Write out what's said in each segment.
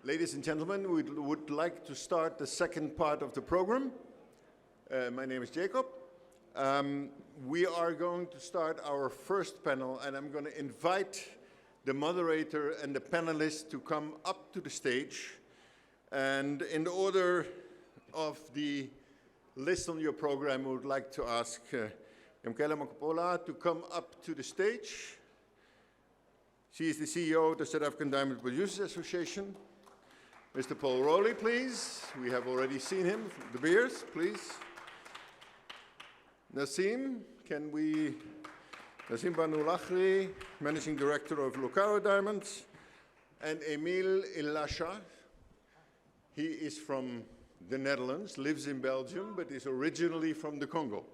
Ladies and gentlemen, we would like to start the second part of the program. My name is Jacob. We are going to start our first panel, and I'm going to invite the moderator and the panelists to come up to the stage. And in order of the list on your program, we would like to ask Yamkela Makopola to come up to the stage. She is the CEO of the South African Diamond Producers Association. Mr. Paul Rowley, please. We have already seen him. De Beers, please. Nassim Banu Lakhri, Managing Director of Lucaro Diamonds. And Emile Ilasha. He is from the Netherlands, lives in Belgium, but is originally from the Congo.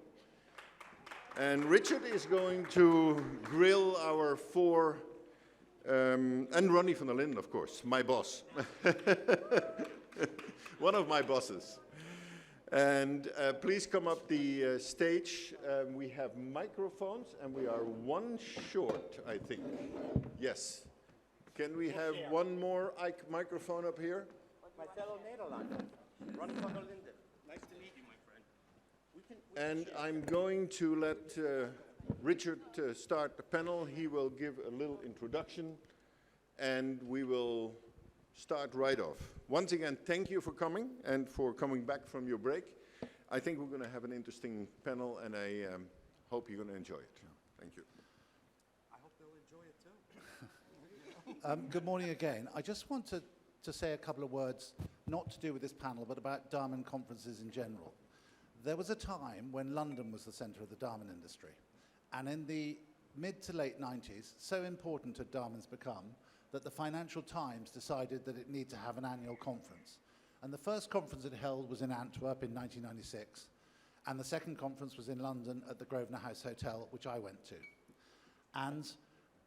And Richard is going to grill our four and Ronnie van der Linden, of course, my boss. One of my bosses. And please come up the stage. We have microphones, and we are one short, I think. Yes. Can we have one more microphone up here? My fellow Nederlander, Ronnie van der Linden. Nice to meet you, my friend. And I'm going to let Richard start the panel. He will give a little introduction, and we will start right off. Once again, thank you for coming and for coming back from your break. I think we're going to have an interesting panel, and I hope you're going to enjoy it. Thank you. I hope they'll enjoy it too. Good morning again. I just want to say a couple of words, not to do with this panel, but about diamond conferences in general. There was a time when London was the centre of the diamond industry. And in the mid to late 90s, so important had diamonds become that the Financial Times decided that it needed to have an annual conference. And the first conference it held was in Antwerp in 1996. And the second conference was in London at the Grosvenor House Hotel, which I went to. And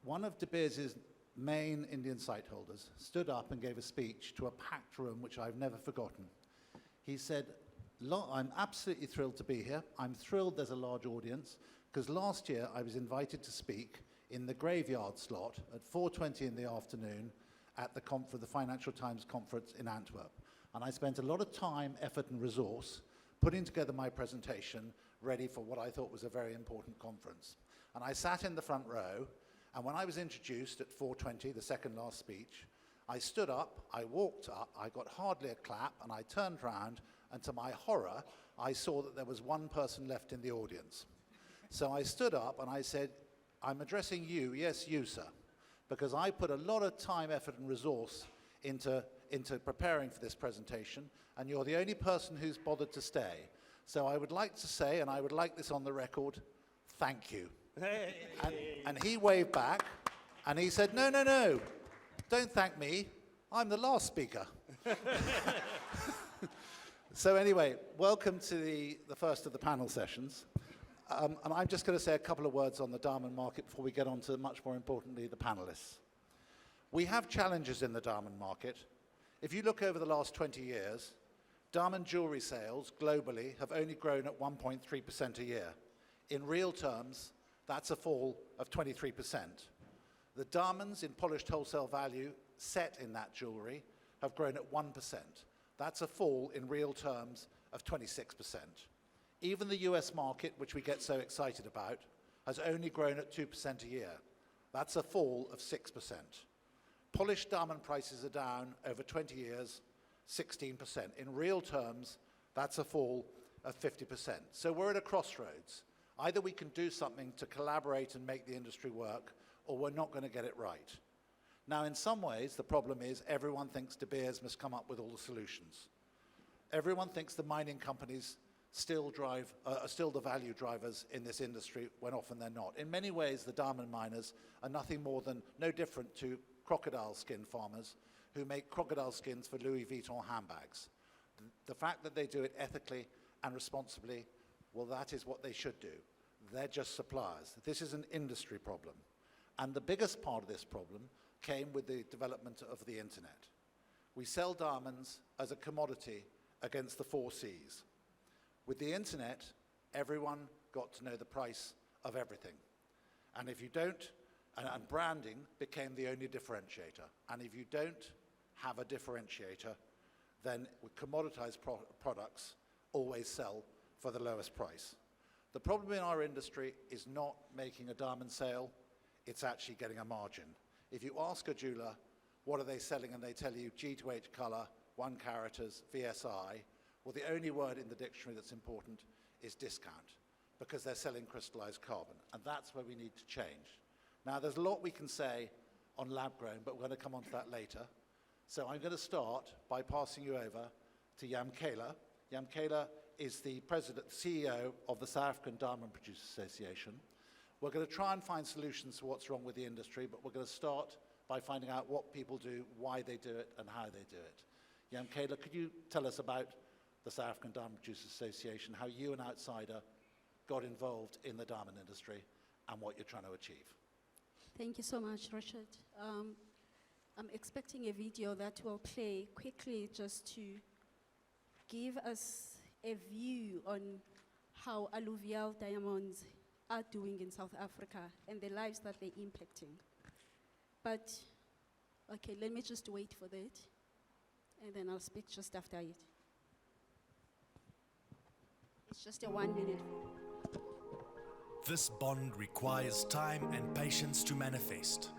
one of De Beers' main Indian site holders stood up and gave a speech to a packed room, which I've never forgotten. He said, I'm absolutely thrilled to be here. I'm thrilled there's a large audience, because last year I was invited to speak in the graveyard slot at 4:20 in the afternoon at for the Financial Times conference in Antwerp. And I spent a lot of time, effort, and resource putting together my presentation ready for what I thought was a very important conference. And I sat in the front row, and when I was introduced at 4:20, the second last speech, I stood up, I walked up, I got hardly a clap, and I turned around, and to my horror, I saw that there was one person left in the audience. So I stood up and I said, I'm addressing you, yes, you, sir, because I put a lot of time, effort, and resource into preparing for this presentation, and you're the only person who's bothered to stay. So I would like to say, and I would like this on the record, thank you. Hey. And he waved back, and he said, no, no, no, don't thank me. I'm the last speaker. So anyway, welcome to the first of the panel sessions. And I'm just going to say a couple of words on the diamond market before we get on to, much more importantly, the panelists. We have challenges in the diamond market. If you look over the last 20 years, diamond jewelry sales globally have only grown at 1.3% a year. In real terms, that's a fall of 23%. The diamonds in polished wholesale value set in that jewelry have grown at 1%. That's a fall in real terms of 26%. Even the US market, which we get so excited about, has only grown at 2% a year. That's a fall of 6%. Polished diamond prices are down over 20 years, 16%. In real terms, that's a fall of 50%. So we're at a crossroads. Either we can do something to collaborate and make the industry work, or we're not going to get it right. Now, in some ways, the problem is everyone thinks De Beers must come up with all the solutions. Everyone thinks the mining companies are still the value drivers in this industry, when often they're not. In many ways, the diamond miners are no different to crocodile skin farmers who make crocodile skins for Louis Vuitton handbags. The fact that they do it ethically and responsibly, well, that is what they should do. They're just suppliers. This is an industry problem. And the biggest part of this problem came with the development of the internet. We sell diamonds as a commodity against the 4 Cs. With the internet, everyone got to know the price of everything. And if you don't, and branding became the only differentiator. And if you don't have a differentiator, then commoditized products always sell for the lowest price. The problem in our industry is not making a diamond sale, it's actually getting a margin. If you ask a jeweler, what are they selling, and they tell you G to H color, 1 caraters, VSI, well, the only word in the dictionary that's important is discount, because they're selling crystallized carbon, and that's where we need to change. Now, there's a lot we can say on lab-grown, but we're going to come on to that later. So I'm going to start by passing you over to Yam Kela. Yam Kela is the CEO of the South African Diamond Producers Association. We're going to try and find solutions to what's wrong with the industry, but we're going to start by finding out what people do, why they do it, and how they do it. Yam Kela, could you tell us about the South African Diamond Producers Association, how you, an outsider, got involved in the diamond industry, and what you're trying to achieve? Thank you so much, Richard. I'm expecting a video that will play quickly just to give us a view on how alluvial diamonds are doing in South Africa and the lives that they're impacting. But, okay, let me just wait for that, and then I'll speak just after it. It's just a 1 minute. This bond requires time and patience to manifest.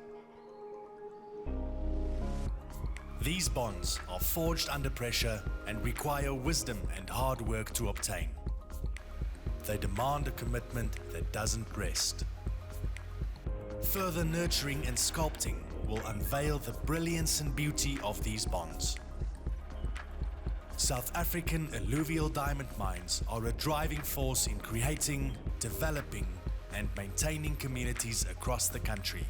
These bonds are forged under pressure and require wisdom and hard work to obtain. They demand a commitment that doesn't rest. Further nurturing and sculpting will unveil the brilliance and beauty of these bonds. South African alluvial diamond mines are a driving force in creating, developing, and maintaining communities across the country.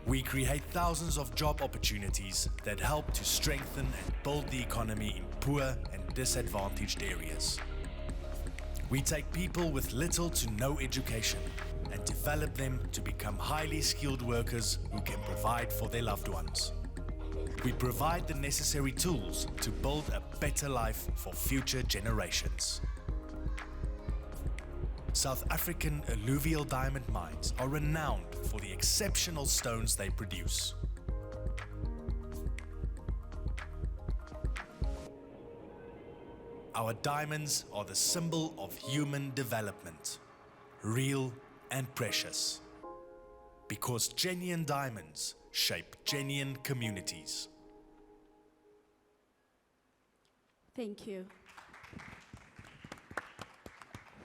We create thousands of job opportunities that help to strengthen and build the economy in poor and disadvantaged areas. We take people with little to no education and develop them to become highly skilled workers who can provide for their loved ones. We provide the necessary tools to build a better life for future generations. South African alluvial diamond mines are renowned for the exceptional stones they produce. Our diamonds are the symbol of human development, real and precious, because genuine diamonds shape genuine communities. Thank you.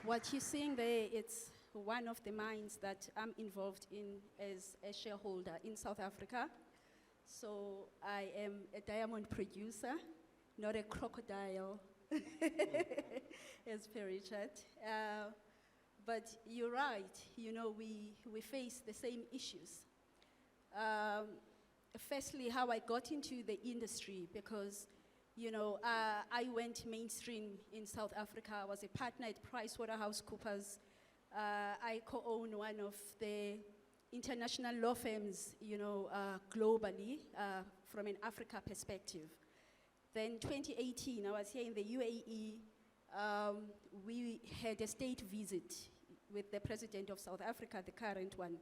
What you're seeing there, it's one of the mines that I'm involved in as a shareholder in South Africa. So I am a diamond producer, not a crocodile, as per Richard. But you're right, you know, we face the same issues. Firstly, how I got into the industry, because you know, I went mainstream in South Africa. I was a partner at PricewaterhouseCoopers. I co-own one of the international law firms, you know, globally, from an Africa perspective. Then 2018, I was here in the UAE. We had a state visit with the president of South Africa, the current one,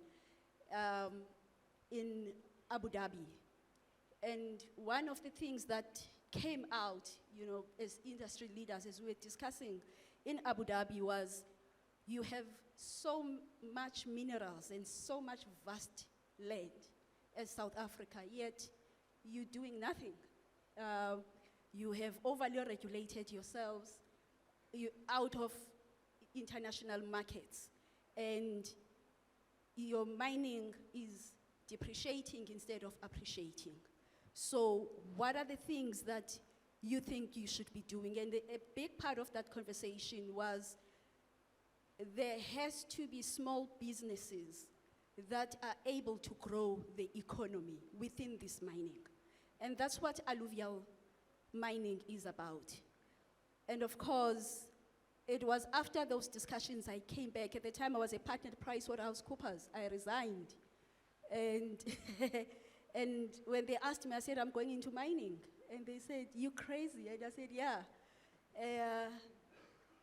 in Abu Dhabi. And one of the things that came out, you know, as industry leaders, as we were discussing in Abu Dhabi, was you have so much minerals and so much vast land as South Africa, yet you're doing nothing. You have overly regulated yourselves, you're out of international markets, and your mining is depreciating instead of appreciating. So what are the things that you think you should be doing? And a big part of that conversation was there has to be small businesses that are able to grow the economy within this mining. And that's what alluvial mining is about. And of course, it was after those discussions I came back. At the time I was a partner at PricewaterhouseCoopers. I resigned. And and when they asked me, I said, I'm going into mining. And they said, you crazy? And I said, yeah.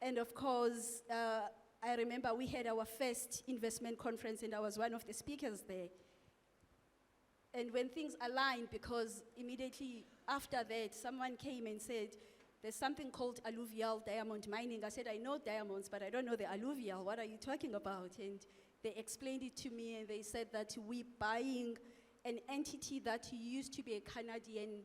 And of course, I remember we had our first investment conference, and I was one of the speakers there. And when things aligned, because immediately after that, someone came and said, there's something called alluvial diamond mining. I said, I know diamonds, but I don't know the alluvial. What are you talking about? And they explained it to me, and they said that we're buying an entity that used to be a Canadian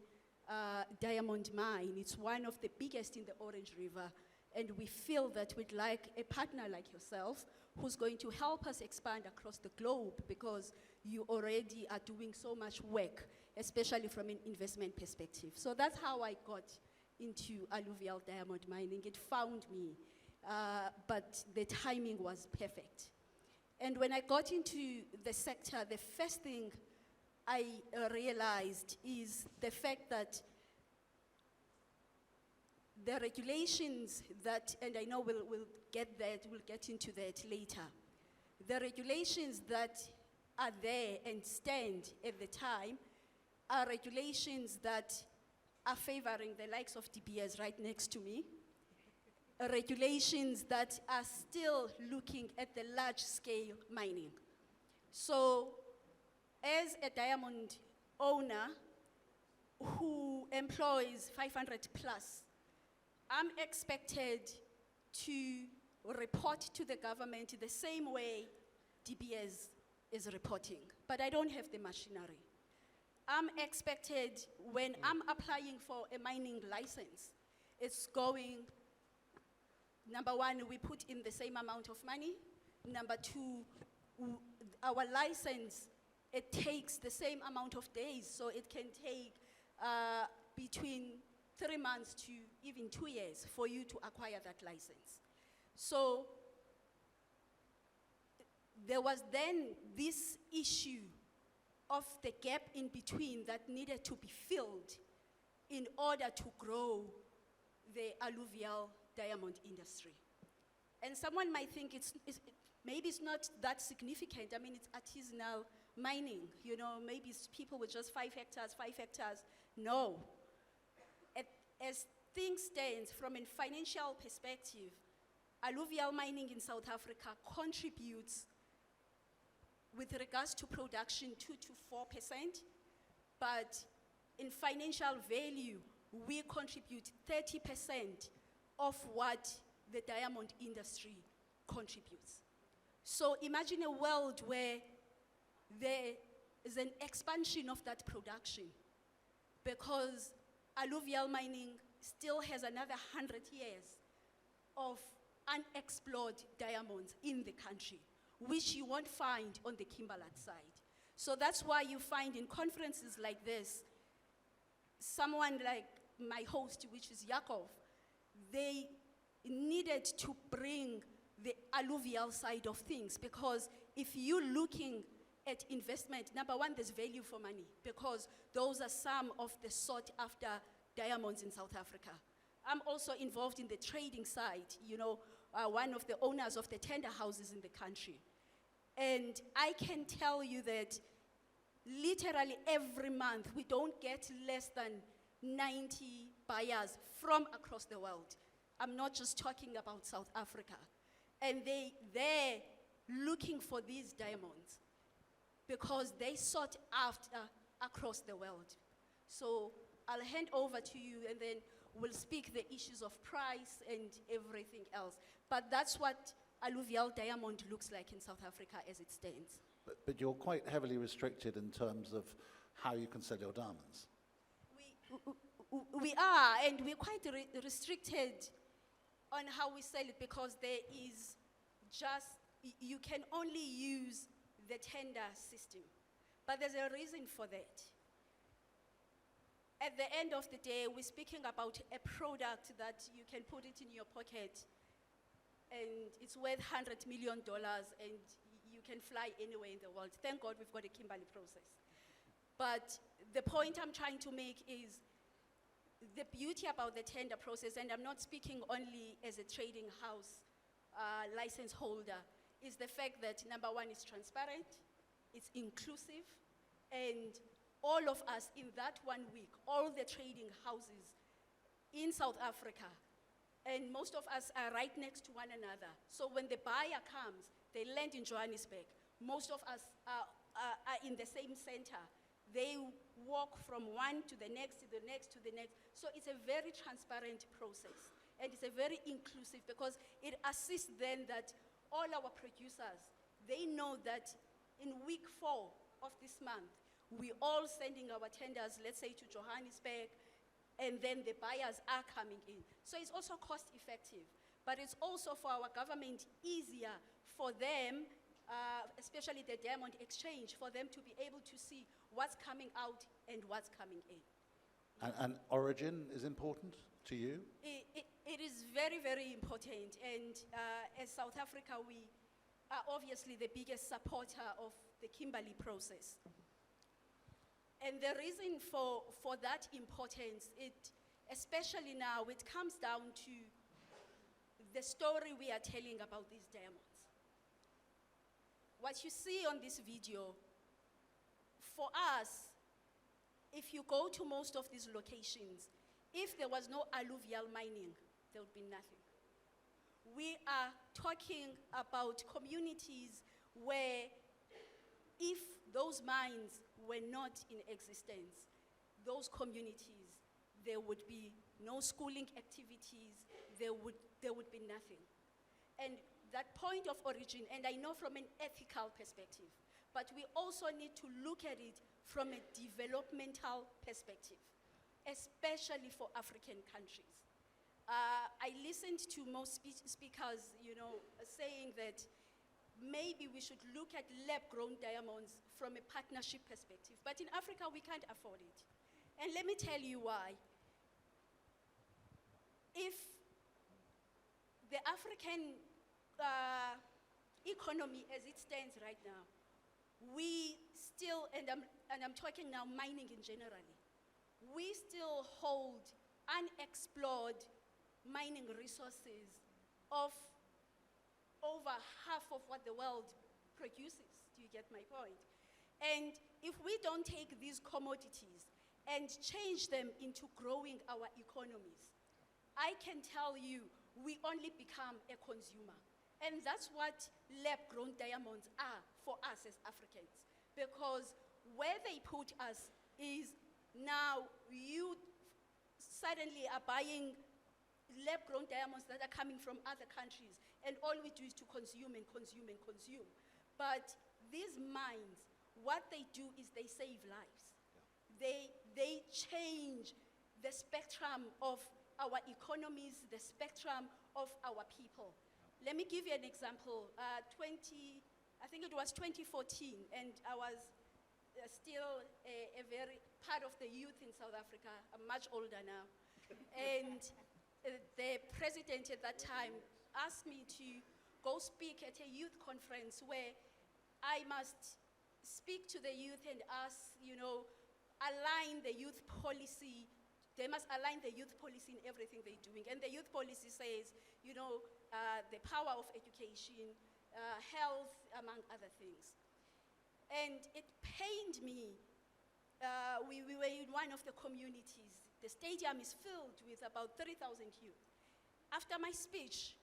diamond mine. It's one of the biggest in the Orange River. And we feel that we'd like a partner like yourself who's going to help us expand across the globe, because you already are doing so much work, especially from an investment perspective. So that's how I got into alluvial diamond mining. It found me, but the timing was perfect. And when I got into the sector, the first thing I realized is the fact that the regulations that, and I know we'll get into that later, the regulations that are there and stand at the time are regulations that are favoring the likes of DBS right next to me, regulations that are still looking at the large-scale mining. So, as a diamond owner who employs 500 plus, I'm expected to report to the government the same way DBS is reporting, but I don't have the machinery. I'm expected, when I'm applying for a mining license, it's going, number one, we put in the same amount of money. Number two, our license, it takes the same amount of days, so it can take between 3 months to even 2 years for you to acquire that license. So there was then this issue of the gap in between that needed to be filled in order to grow the alluvial diamond industry. And someone might think maybe it's not that significant. I mean, it's artisanal mining, you know, maybe it's people with just 5 hectares. No. As things stand, from a financial perspective, alluvial mining in South Africa contributes, with regards to production, 2 to 4%, but in financial value, we contribute 30% of what the diamond industry contributes. So imagine a world where there is an expansion of that production, because alluvial mining still has another 100 years of unexplored diamonds in the country, which you won't find on the Kimberley side. So that's why you find in conferences like this, someone like my host, which is Yakov, they needed to bring the alluvial side of things, because if you're looking at investment, number one, there's value for money, because those are some of the sought after diamonds in South Africa. I'm also involved in the trading side, you know, one of the owners of the tender houses in the country. And I can tell you that literally every month we don't get less than 90 buyers from across the world. I'm not just talking about South Africa. And they're looking for these diamonds because they sought after across the world. So I'll hand over to you, and then we'll speak the issues of price and everything else. But that's what alluvial diamond looks like in South Africa as it stands. But you're quite heavily restricted in terms of how you can sell your diamonds. We are, and we're quite restricted on how we sell it, because there is just, you can only use the tender system. But there's a reason for that. At the end of the day, we're speaking about a product that you can put it in your pocket and it's worth $100 million and you can fly anywhere in the world. Thank God we've got a Kimberley process. But the point I'm trying to make is the beauty about the tender process, and I'm not speaking only as a trading house license holder, is the fact that number one, it's transparent, it's inclusive, and all of us in that 1 week, all the trading houses in South Africa, and most of us are right next to one another. So when the buyer comes, they land in Johannesburg. Most of us are in the same center. They walk from one to the next, to the next, to the next. So it's a very transparent process. And it's a very inclusive because it assists then that all our producers, they know that in week 4 of this month, we all sending our tenders, let's say to Johannesburg, and then the buyers are coming in. So it's also cost effective, but it's also for our government easier for them, especially the Diamond Exchange, for them to be able to see what's coming out and what's coming in. And origin is important to you? It is very, very important. And as South Africa, we are obviously the biggest supporter of the Kimberley process. And the reason for that importance, especially now, it comes down to the story we are telling about these diamonds. What you see on this video, for us, if you go to most of these locations, if there was no alluvial mining, there would be nothing. We are talking about communities where if those mines were not in existence, those communities, there would be no schooling activities, there would be nothing. And that point of origin, and I know from an ethical perspective, but we also need to look at it from a developmental perspective, especially for African countries. I listened to most speakers, saying that maybe we should look at lab-grown diamonds from a partnership perspective. But in Africa, we can't afford it. And let me tell you why. If the African economy as it stands right now, we still, and I'm talking now mining in generally, we still hold unexplored mining resources of over half of what the world produces. Do you get my point? And if we don't take these commodities and change them into growing our economies, I can tell you, we only become a consumer. And that's what lab-grown diamonds are for us as Africans. Because where they put us is now you suddenly are buying lab-grown diamonds that are coming from other countries, and all we do is to consume and consume and consume. But these mines, what they do is they save lives. Yeah. They change the spectrum of our economies, the spectrum of our people. Yeah. Let me give you an example. I think it was 2014, and I was still a very part of the youth in South Africa. I'm much older now. And the president at that time asked me to go speak at a youth conference where I must speak to the youth and ask, align the youth policy. They must align the youth policy in everything they're doing. And the youth policy says, the power of education, health, among other things. And it pained me. We were in one of the communities. The stadium is filled with about 30,000 youth. After my speech,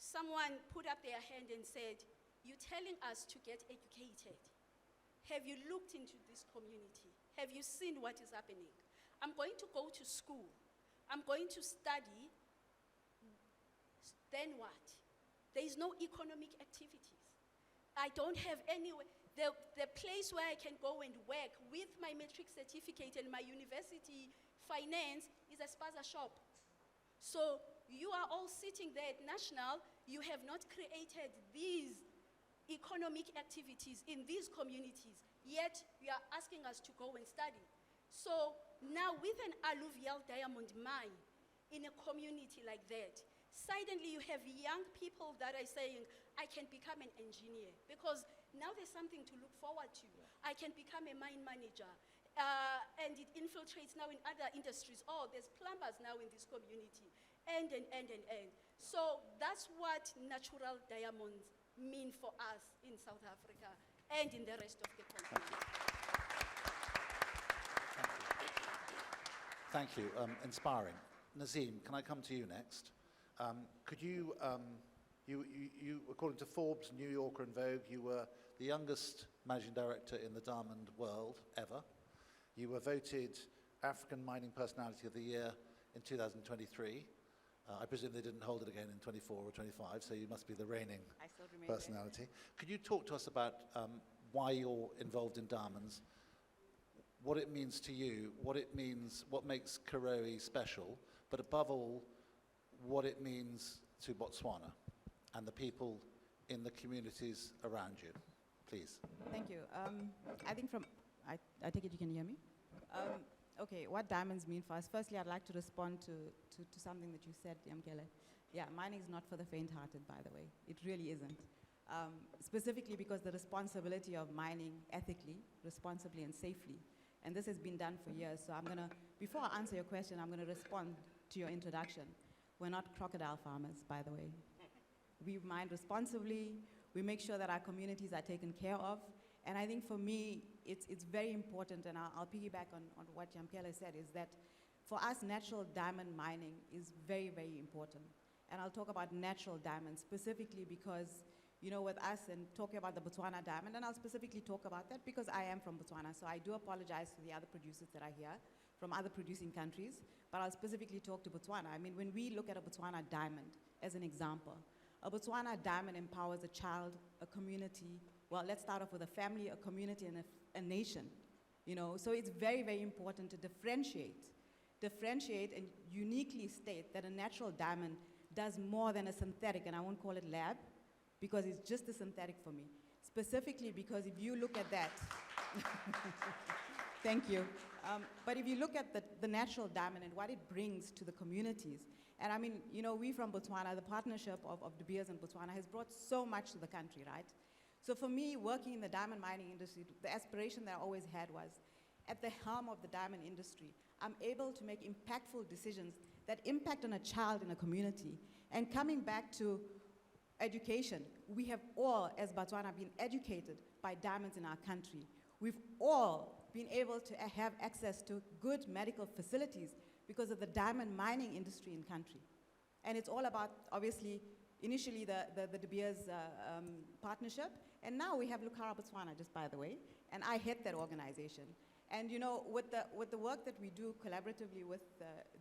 someone put up their hand and said, "You're telling us to get educated. Have you looked into this community? Have you seen what is happening? I'm going to go to school. I'm going to study. Then what? There is no economic activities. I don't have anywhere. The place where I can go and work with my matric certificate and my university finance is a spaza shop. So you are all sitting there at National, you have not created these economic activities in these communities, yet you are asking us to go and study. So now with an alluvial diamond mine in a community like that, suddenly you have young people that are saying, I can become an engineer, because now there's something to look forward to. I can become a mine manager. And it infiltrates now in other industries. Oh, there's plumbers now in this community, and. So that's what natural diamonds mean for us in South Africa and in the rest of the continent. Thank you. Inspiring. Nazim, can I come to you next? Could you, according to Forbes, New Yorker, and Vogue, you were the youngest managing director in the diamond world ever. You were voted African Mining Personality of the Year in 2023. I presume they didn't hold it again in 24 or 25, so you must be the reigning I still remain there. personality. Could you talk to us about why you're involved in diamonds, what it means to you, what makes Karowe special, but above all, what it means to Botswana and the people in the communities around you, please. Thank you. I think I take it you can hear me? Okay, what diamonds mean for us. Firstly, I'd like to respond to something that you said, Yamkele. Yeah, mining is not for the faint-hearted, by the way. It really isn't. Specifically because the responsibility of mining ethically, responsibly, and safely. And this has been done for years. So before I answer your question, I'm gonna respond to your introduction. We're not crocodile farmers, by the way. We mine responsibly. We make sure that our communities are taken care of. And I think for me, it's very important, and I'll piggyback on what Yamkele said, is that for us, natural diamond mining is very, very important. And I'll talk about natural diamonds specifically because, you know, with us and talking about the Botswana diamond, and I'll specifically talk about that because I am from Botswana, so I do apologize to the other producers that are here from other producing countries, but I'll specifically talk to Botswana. I mean, when we look at a Botswana diamond as an example, a Botswana diamond empowers a child, a community. Well, let's start off with a family, a community, and a nation. You know, so it's very, very important to differentiate and uniquely state that a natural diamond does more than a synthetic, and I won't call it lab, because it's just a synthetic for me. Specifically because if you look at that, thank you. But if you look at the natural diamond and what it brings to the communities, and I mean, you know, we from Botswana, the partnership of De Beers and Botswana has brought so much to the country, right? So for me, working in the diamond mining industry, the aspiration that I always had was, at the helm of the diamond industry, I'm able to make impactful decisions that impact on a child in a community. And coming back to education, we have all, as Botswana, been educated by diamonds in our country. We've all been able to have access to good medical facilities because of the diamond mining industry in country. And it's all about, obviously, initially the De Beers partnership, and now we have Lucara Botswana, just by the way, and I head that organization. And you know, with the work that we do collaboratively with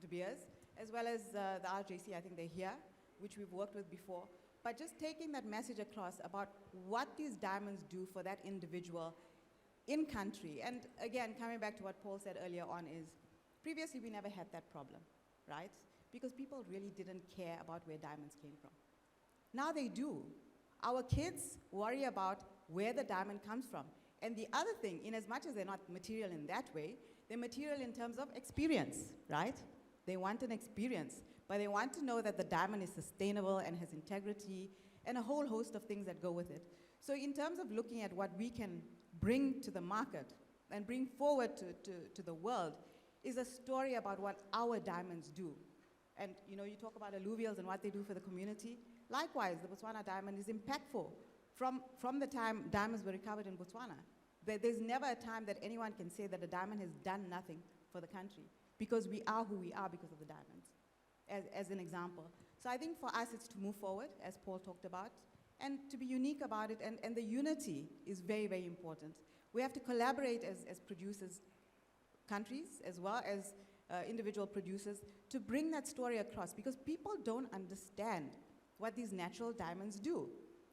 De Beers, as well as the RJC, I think they're here, which we've worked with before, but just taking that message across about what these diamonds do for that individual in country. And again, coming back to what Paul said earlier on is, previously we never had that problem, right? Because people really didn't care about where diamonds came from. Now they do. Our kids worry about where the diamond comes from. And the other thing, in as much as they're not material in that way, they're material in terms of experience, right? They want an experience, but they want to know that the diamond is sustainable and has integrity and a whole host of things that go with it. So in terms of looking at what we can bring to the market and bring forward to the world is a story about what our diamonds do. And you know, you talk about alluvials and what they do for the community. Likewise, the Botswana diamond is impactful. From the time diamonds were recovered in Botswana, there's never a time that anyone can say that a diamond has done nothing for the country, because we are who we are because of the diamonds, as an example. So I think for us it's to move forward, as Paul talked about, and to be unique about it, and the unity is very, very important. We have to collaborate as producers, countries, as well as individual producers, to bring that story across, because people don't understand what these natural diamonds do.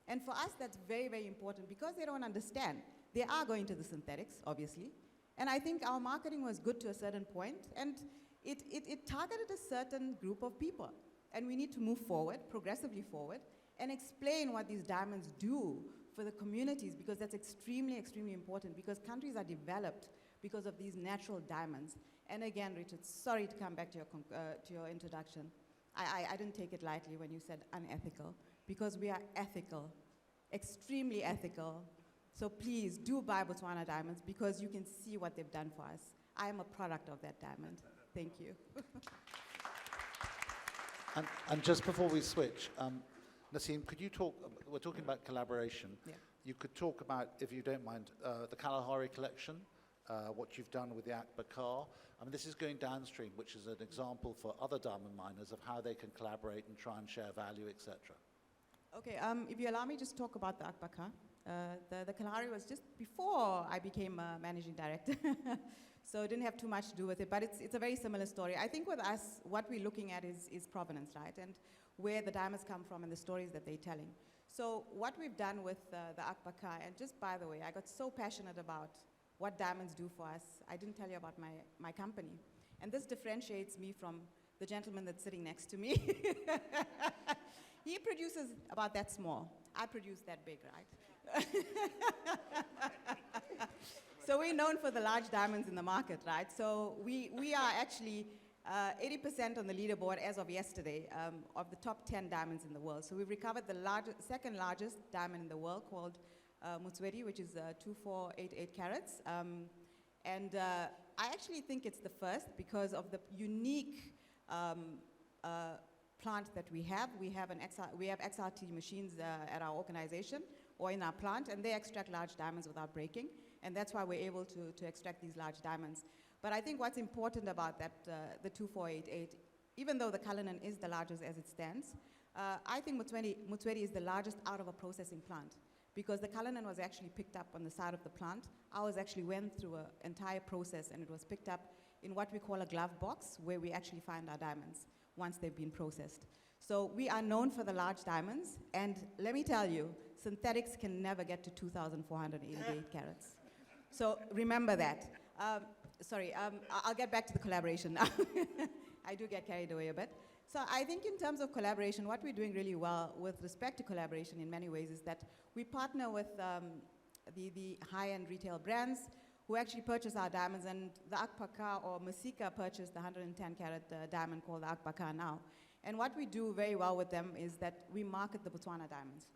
And for us, that's very, very important, because they don't understand. They are going to the synthetics, obviously. And I think our marketing was good to a certain point, and it targeted a certain group of people. And we need to move forward, progressively forward, and explain what these diamonds do for the communities, because that's extremely, extremely important, because countries are developed because of these natural diamonds. And again, Richard, sorry to come back to your introduction. I didn't take it lightly when you said unethical, because we are ethical, extremely ethical. So please do buy Botswana diamonds, because you can see what they've done for us. I am a product of that diamond. Thank you. And just before we switch, Nassim, could you talk, we're talking about collaboration. Yeah. You could talk about, if you don't mind, the Kalahari collection, what you've done with the Akbar car. I mean, this is going downstream, which is an example for other diamond miners of how they can collaborate and try and share value, etc. Okay, if you allow me just talk about the Akbar car. The Kalahari was just before I became a managing director. So it didn't have too much to do with it, but it's a very similar story. I think with us, what we're looking at is provenance, right? And where the diamonds come from and the stories that they're telling. So what we've done with the Akbaka, and just by the way, I got so passionate about what diamonds do for us. I didn't tell you about my company. And this differentiates me from the gentleman that's sitting next to me. He produces about that small. I produce that big, right? So we're known for the large diamonds in the market, right? So we are actually 80% on the leaderboard as of yesterday of the top 10 diamonds in the world. So we've recovered the second largest diamond in the world called Motswedi, which is 2488 carats. And I actually think it's the first because of the unique plant that we have. We have XRT machines at our organization or in our plant, and they extract large diamonds without breaking. And that's why we're able to extract these large diamonds. But I think what's important about that, the 2488, even though the Cullinan is the largest as it stands, I think Motswedi is the largest out of a processing plant because the Cullinan was actually picked up on the side of the plant. Ours actually went through an entire process and it was picked up in what we call a glove box where we actually find our diamonds once they've been processed. So we are known for the large diamonds, and let me tell you, synthetics can never get to 2,488 carats. So remember that. I'll get back to the collaboration now. I do get carried away a bit. So I think in terms of collaboration, what we're doing really well with respect to collaboration in many ways is that we partner with the high-end retail brands who actually purchase our diamonds, and the Akbaka or Masika purchased the 110-carat diamond called the Akbaka now. And what we do very well with them is that we market the Botswana diamonds.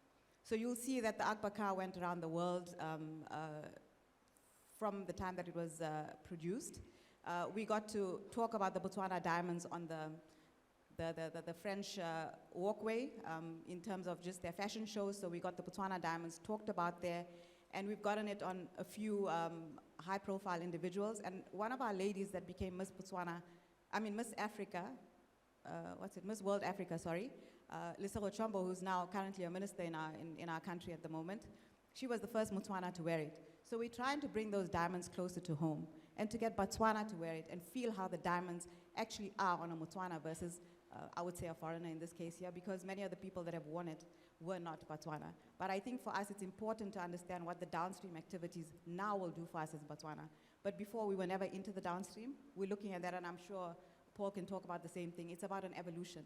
So you'll see that the Akbaka went around the world from the time that it was produced. We got to talk about the Botswana diamonds on the French walkway in terms of just their fashion shows. So we got the Botswana diamonds talked about there, and we've gotten it on a few high-profile individuals. And one of our ladies that became Miss Africa, Miss World Africa, sorry, Lisego Chombo, who's now currently a minister in our country at the moment, she was the first Botswana to wear it. So we're trying to bring those diamonds closer to home and to get Botswana to wear it and feel how the diamonds actually are on a Botswana versus, I would say, a foreigner in this case here, because many of the people that have worn it were not Botswana. But I think for us, it's important to understand what the downstream activities now will do for us as Botswana. But before, we were never into the downstream. We're looking at that, and I'm sure Paul can talk about the same thing. It's about an evolution.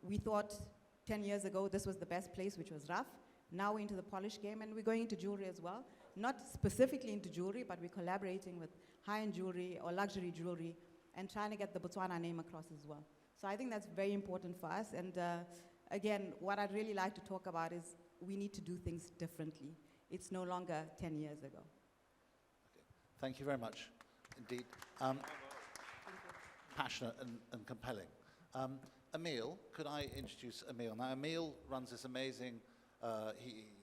We thought 10 years ago this was the best place, which was rough. Now we're into the polish game, and we're going into jewelry as well. Not specifically into jewelry, but we're collaborating with high-end jewelry or luxury jewelry and trying to get the Botswana name across as well. So I think that's very important for us. And again, what I'd really like to talk about is we need to do things differently. It's no longer 10 years ago. Okay. Thank you very much indeed. Passionate and compelling. Emil, could I introduce Emil? Now, Emil runs this amazing,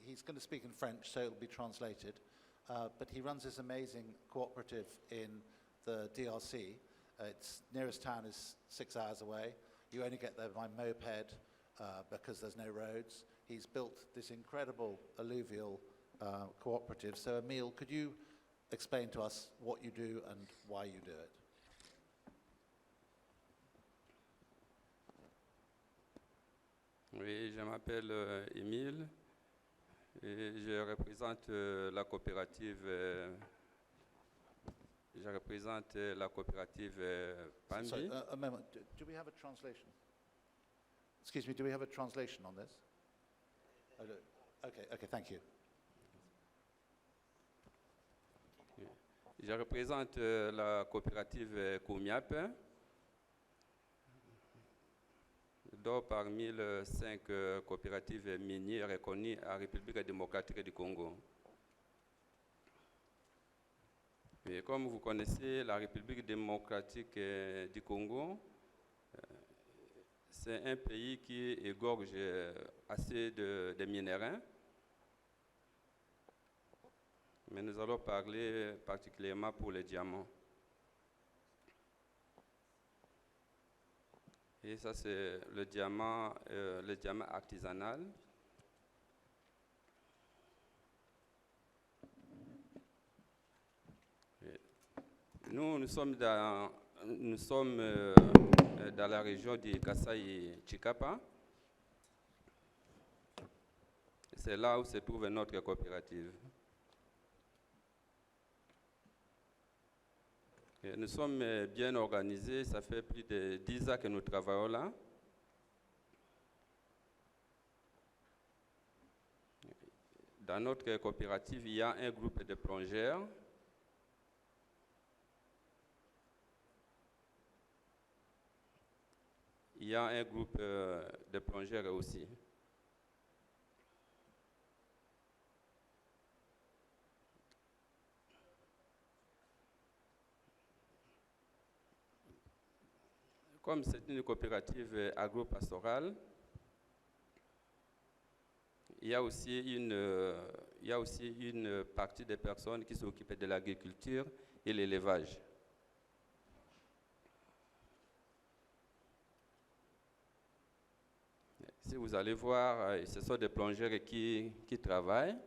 he's going to speak in French, so it'll be translated, but he runs this amazing cooperative in the DRC. Its nearest town is 6 hours away. You only get there by moped because there's no roads. He's built this incredible alluvial cooperative. So, Emil, could you explain to us what you do and why you do it? Oui, je m'appelle Émile et je représente la coopérative. PAMBI. Sorry, a moment. Do we have a translation? Excuse me, do we have a translation on this? Oh, no. Okay, thank you. Je représente la coopérative Koumiap. Donc, parmi les 5 coopératives minières reconnues en République démocratique du Congo. Et comme vous connaissez, la République démocratique du Congo, c'est un pays qui égorge assez de minéraux. Mais nous allons parler particulièrement pour les diamants. Et ça, c'est le diamant artisanal. Nous sommes dans la région de Kasai-Chikapa. C'est là où se trouve notre coopérative. Et nous sommes bien organisés, ça fait plus de 10 ans que nous travaillons là. Dans notre coopérative, il y a un groupe de plongeurs. Il y a un groupe de plongeurs aussi. Comme c'est une coopérative agro-pastorale, il y a aussi une partie des personnes qui s'occupent de l'agriculture et l'élevage. Si vous allez voir, ce sont des plongeurs qui travaillent.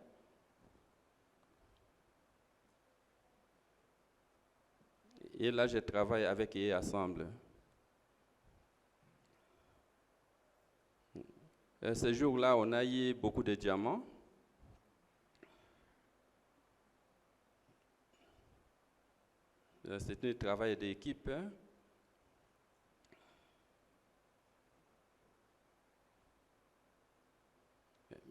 Et là, je travaille avec eux ensemble. Ce jour-là, on a eu beaucoup de diamants. C'est un travail d'équipe.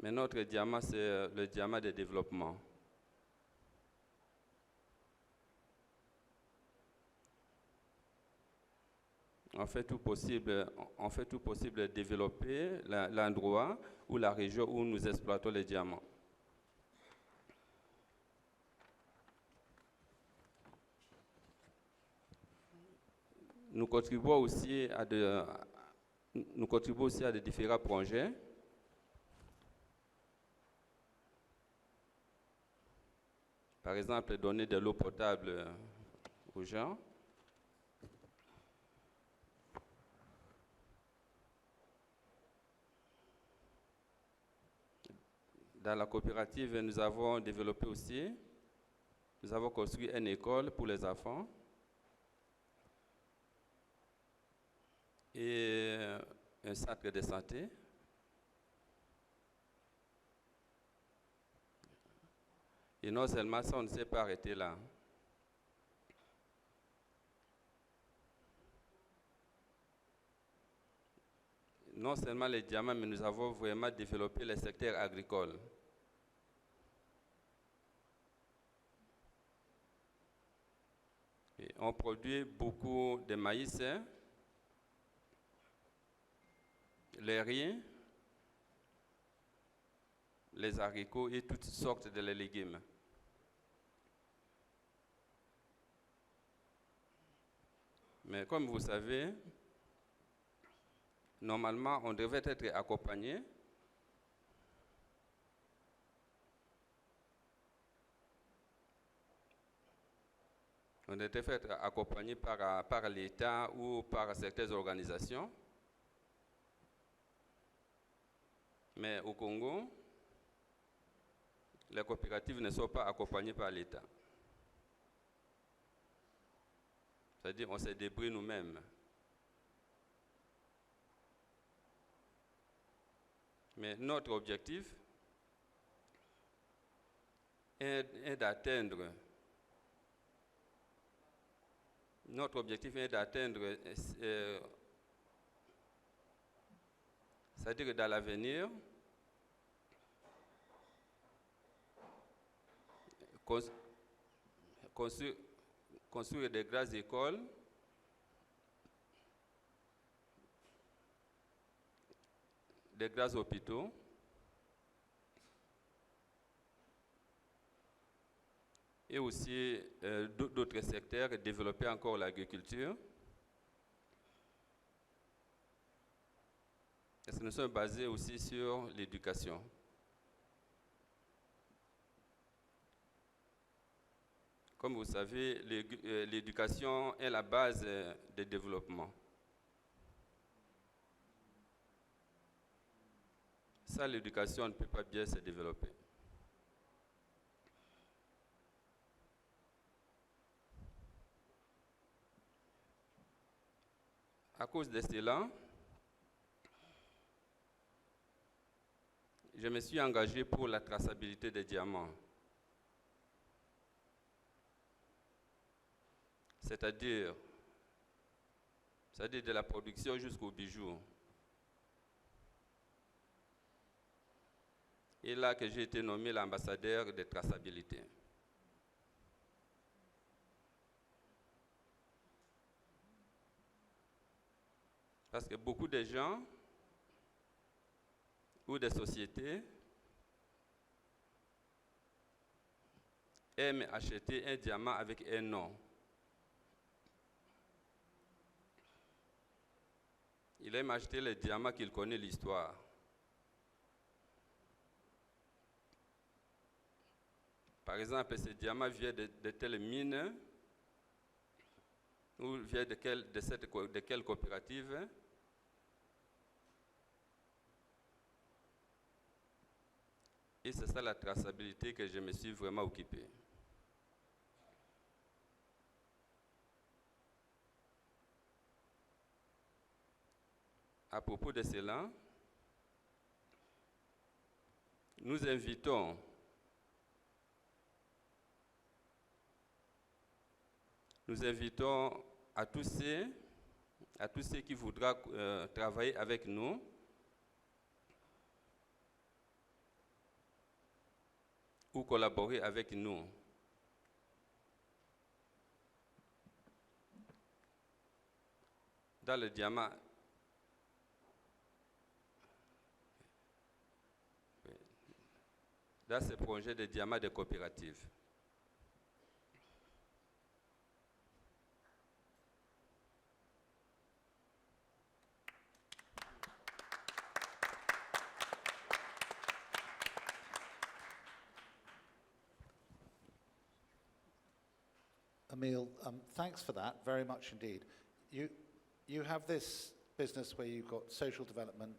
Mais notre diamant, c'est le diamant de développement. On fait tout possible de développer l'endroit ou la région où nous exploitons les diamants. Nous contribuons aussi à de différents projets. Par exemple, donner de l'eau potable aux gens. Dans la coopérative, nous avons développé aussi, nous avons construit une école pour les enfants et un centre de santé. Et non seulement ça, on ne s'est pas arrêté là. Non seulement les diamants, mais nous avons vraiment développé le secteur agricole. Et on produit beaucoup de maïs, les riz, les haricots et toutes sortes de légumes. Mais comme vous savez, normalement, on devait être accompagné. On devait être accompagné par l'État ou par certaines organisations. Mais au Congo, les coopératives ne sont pas accompagnées par l'État. C'est-à-dire qu'on se débrouille nous-mêmes. Mais notre objectif est d'atteindre. C'est-à-dire que dans l'avenir, construire des grandes écoles, des grands hôpitaux, et aussi d'autres secteurs, développer encore l'agriculture. Parce que nous sommes basés aussi sur l'éducation. Comme vous savez, l'éducation est la base du développement. Sans l'éducation, on ne peut pas bien se développer. À cause de cela, je me suis engagé pour la traçabilité des diamants. C'est-à-dire de la production jusqu'au bijou. Et là que j'ai été nommé l'ambassadeur de traçabilité. Parce que beaucoup de gens ou des sociétés aiment acheter un diamant avec un nom. Il aime acheter les diamants qu'il connaît l'histoire. Par exemple, ce diamant vient de telle mine ou vient de quelle coopérative. Et c'est ça la traçabilité que je me suis vraiment occupé. À propos de cela, nous invitons à tous ceux qui voudront travailler avec nous ou collaborer avec nous. Dans le diamant, dans ce projet de diamant de coopérative. Emile, thanks for that, very much indeed. You have this business where you've got social development,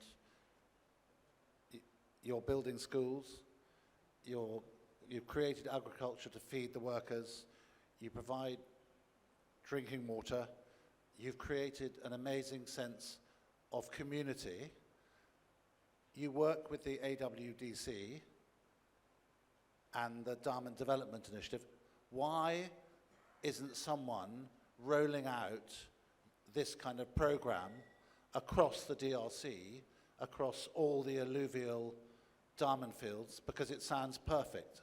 you're building schools, you've created agriculture to feed the workers, you provide drinking water, you've created an amazing sense of community. You work with the AWDC and the Diamond Development Initiative. Why isn't someone rolling out this kind of program across the DRC, across all the alluvial diamond fields, because it sounds perfect?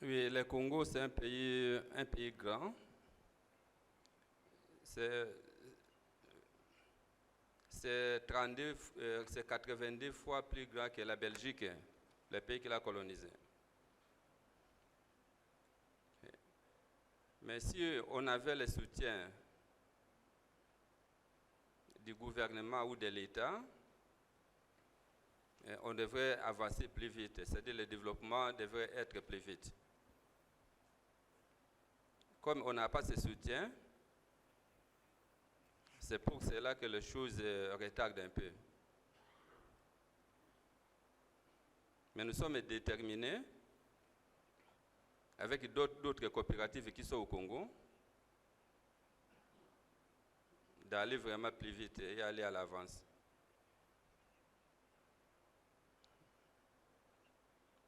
Oui, le Congo, c'est un pays grand. C'est 82 fois plus grand que la Belgique, le pays qu'il a colonisé. Mais si on avait le soutien du gouvernement ou de l'État, on devrait avancer plus vite, c'est-à-dire le développement devrait être plus vite. Comme on n'a pas ce soutien, c'est pour cela que les choses retardent un peu. Mais nous sommes déterminés, avec d'autres coopératives qui sont au Congo, d'aller vraiment plus vite et aller à l'avance.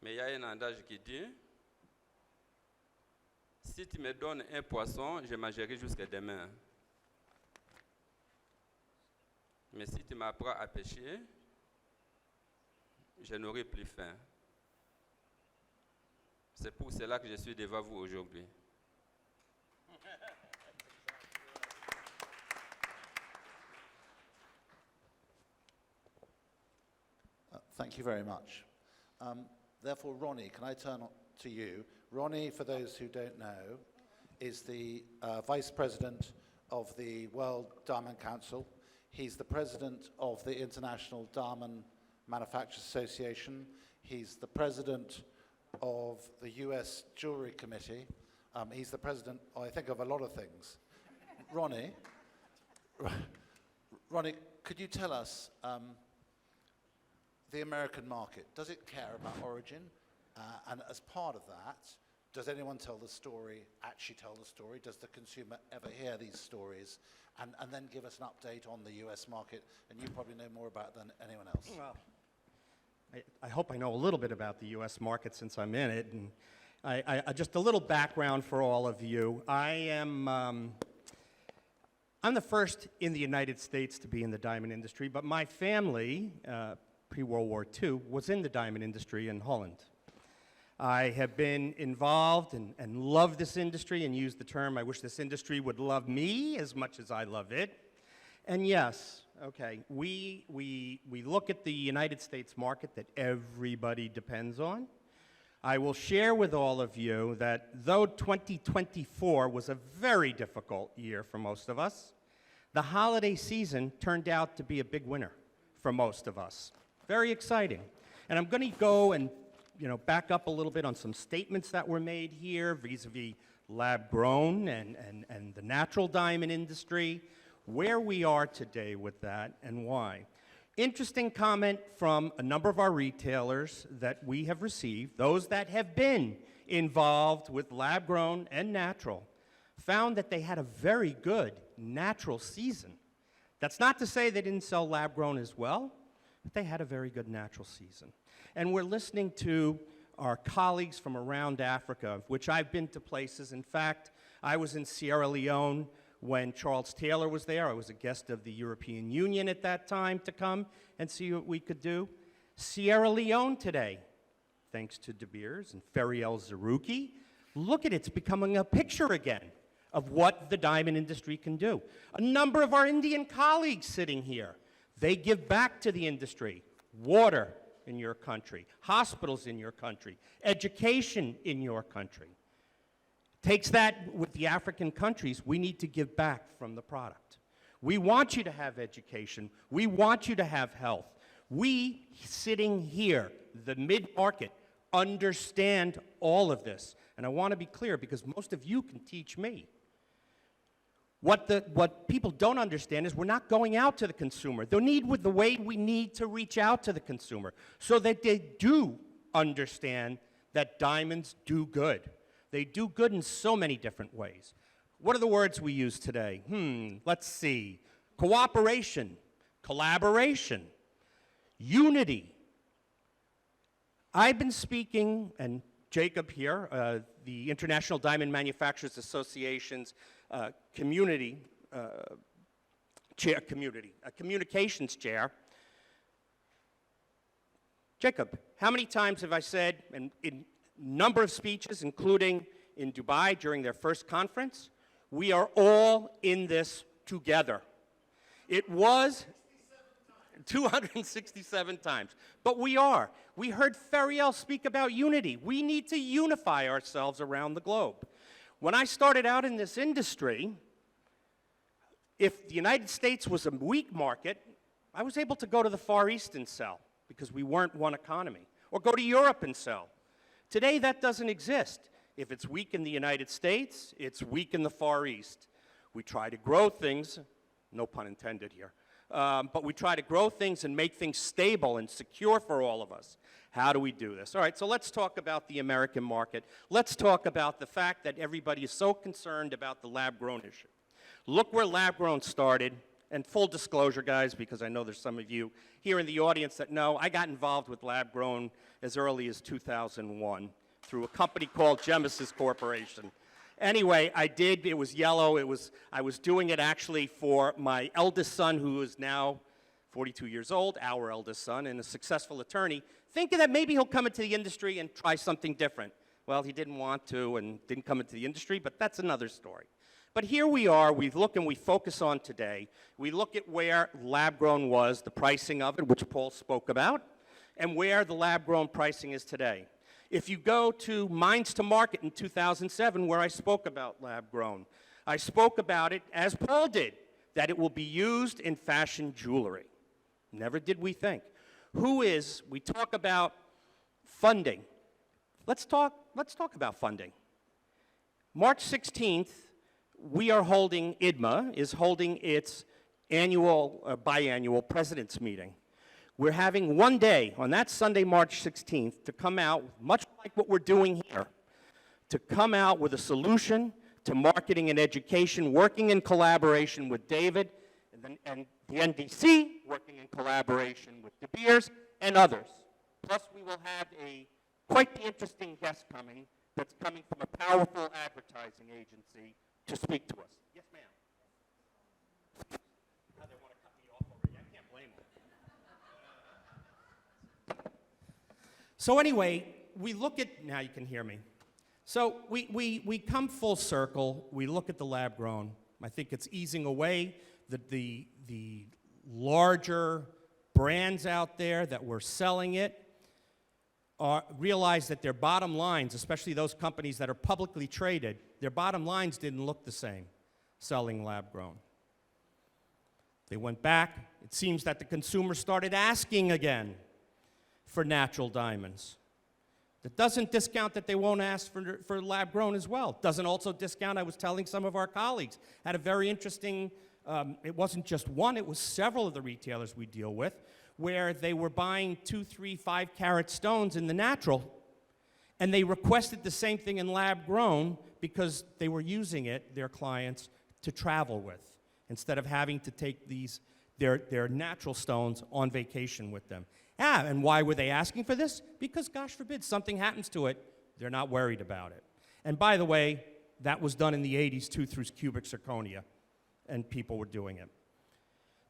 Mais il y a un adage qui dit, si tu me donnes un poisson, je mangerai jusqu'à demain. Mais si tu m'apprends à pêcher, je n'aurai plus faim. C'est pour cela que je suis devant vous aujourd'hui. Thank you very much. Therefore, Ronnie, can I turn to you? Ronnie, for those who don't know, is the Vice President of the World Diamond Council. He's the President of the International Diamond Manufacturers Association. He's the President of the US Jewelry Committee. He's the President, I think, of a lot of things. Ronnie, could you tell us the American market, does it care about origin? And as part of that, Does anyone tell the story, actually tell the story? Does the consumer ever hear these stories? And then give us an update on the US market, and you probably know more about it than anyone else. Well, I hope I know a little bit about the U.S. market since I'm in it. And just a little background for all of you. I'm the first in the United States to be in the diamond industry, but my family, pre-World War II, was in the diamond industry in Holland. I have been involved and love this industry and use the term, I wish this industry would love me as much as I love it. And yes, okay, we look at the United States market that everybody depends on. I will share with all of you that though 2024 was a very difficult year for most of us, the holiday season turned out to be a big winner for most of us. Very exciting. And I'm going to go and back up a little bit on some statements that were made here vis-a-vis lab-grown and the natural diamond industry, where we are today with that and why. Interesting comment from a number of our retailers that we have received, those that have been involved with lab-grown and natural, found that they had a very good natural season. That's not to say they didn't sell lab-grown as well, but they had a very good natural season. And we're listening to our colleagues from around Africa, of which I've been to places. In fact, I was in Sierra Leone when Charles Taylor was there. I was a guest of the European Union at that time to come and see what we could do. Sierra Leone today, thanks to De Beers and Feriel Zerouki, look at it, it's becoming a picture again of what the diamond industry can do. A number of our Indian colleagues sitting here, they give back to the industry. Water in your country, hospitals in your country, education in your country. Takes that with the African countries, we need to give back from the product. We want you to have education. We want you to have health. We, sitting here, the mid-market, understand all of this. And I want to be clear because most of you can teach me. What people don't understand is we're not going out to the consumer. The way we need to reach out to the consumer so that they do understand that diamonds do good. They do good in so many different ways. What are the words we use today? Let's see. Cooperation, collaboration, unity. I've been speaking, and Jacob here, the International Diamond Manufacturers Association's communications chair. Jacob, how many times have I said, and in number of speeches, including in Dubai during their first conference, we are all in this together. It was 267 times. But we are. We heard Feriel speak about unity. We need to unify ourselves around the globe. When I started out in this industry, if the United States was a weak market, I was able to go to the Far East and sell because we weren't one economy, or go to Europe and sell. Today, that doesn't exist. If it's weak in the United States, it's weak in the Far East. We try to grow things, no pun intended here, but we try to grow things and make things stable and secure for all of us. How do we do this? All right, so let's talk about the American market. Let's talk about the fact that everybody is so concerned about the lab-grown issue. Look where lab-grown started, and full disclosure, guys, because I know there's some of you here in the audience that know, I got involved with lab-grown as early as 2001 through a company called Genesis Corporation. Anyway, I did. It was yellow. I was doing it actually for my eldest son, who is now 42 years old, our eldest son, and a successful attorney, thinking that maybe he'll come into the industry and try something different. Well, he didn't want to and didn't come into the industry, but that's another story. But here we are. We look and we focus on today. We look at where lab-grown was, the pricing of it, which Paul spoke about, and where the lab-grown pricing is today. If you go to Mines to Market in 2007, where I spoke about lab-grown, I spoke about it, as Paul did, that it will be used in fashion jewelry. Never did we think. We talk about funding. Let's talk about funding. March 16th, IDMA is holding its biannual president's meeting. We're having one day, on that Sunday, March 16th, to come out, much like what we're doing here, to come out with a solution to marketing and education, working in collaboration with David and the NDC, working in collaboration with De Beers and others. Plus, we will have quite the interesting guest coming that's coming from a powerful advertising agency to speak to us. Yes, ma'am. Now they want to cut me off already. I can't blame them. So anyway, we look at, now you can hear me. So we come full circle. We look at the lab grown. I think it's easing away the larger brands out there that were selling it realize that their bottom lines, especially those companies that are publicly traded, their bottom lines didn't look the same selling lab grown. They went back. It seems that the consumer started asking again for natural diamonds. That doesn't discount that they won't ask for lab grown as well. Doesn't also discount, I was telling some of our colleagues, had a very interesting, it wasn't just one, it was several of the retailers we deal with, where they were buying 2, 3, 5 carat stones in the natural, and they requested the same thing in lab grown because they were using it, their clients, to travel with, instead of having to take their natural stones on vacation with them. And why were they asking for this? Because, gosh forbid, something happens to it, they're not worried about it. And by the way, that was done in the 80s too through cubic zirconia, and people were doing it.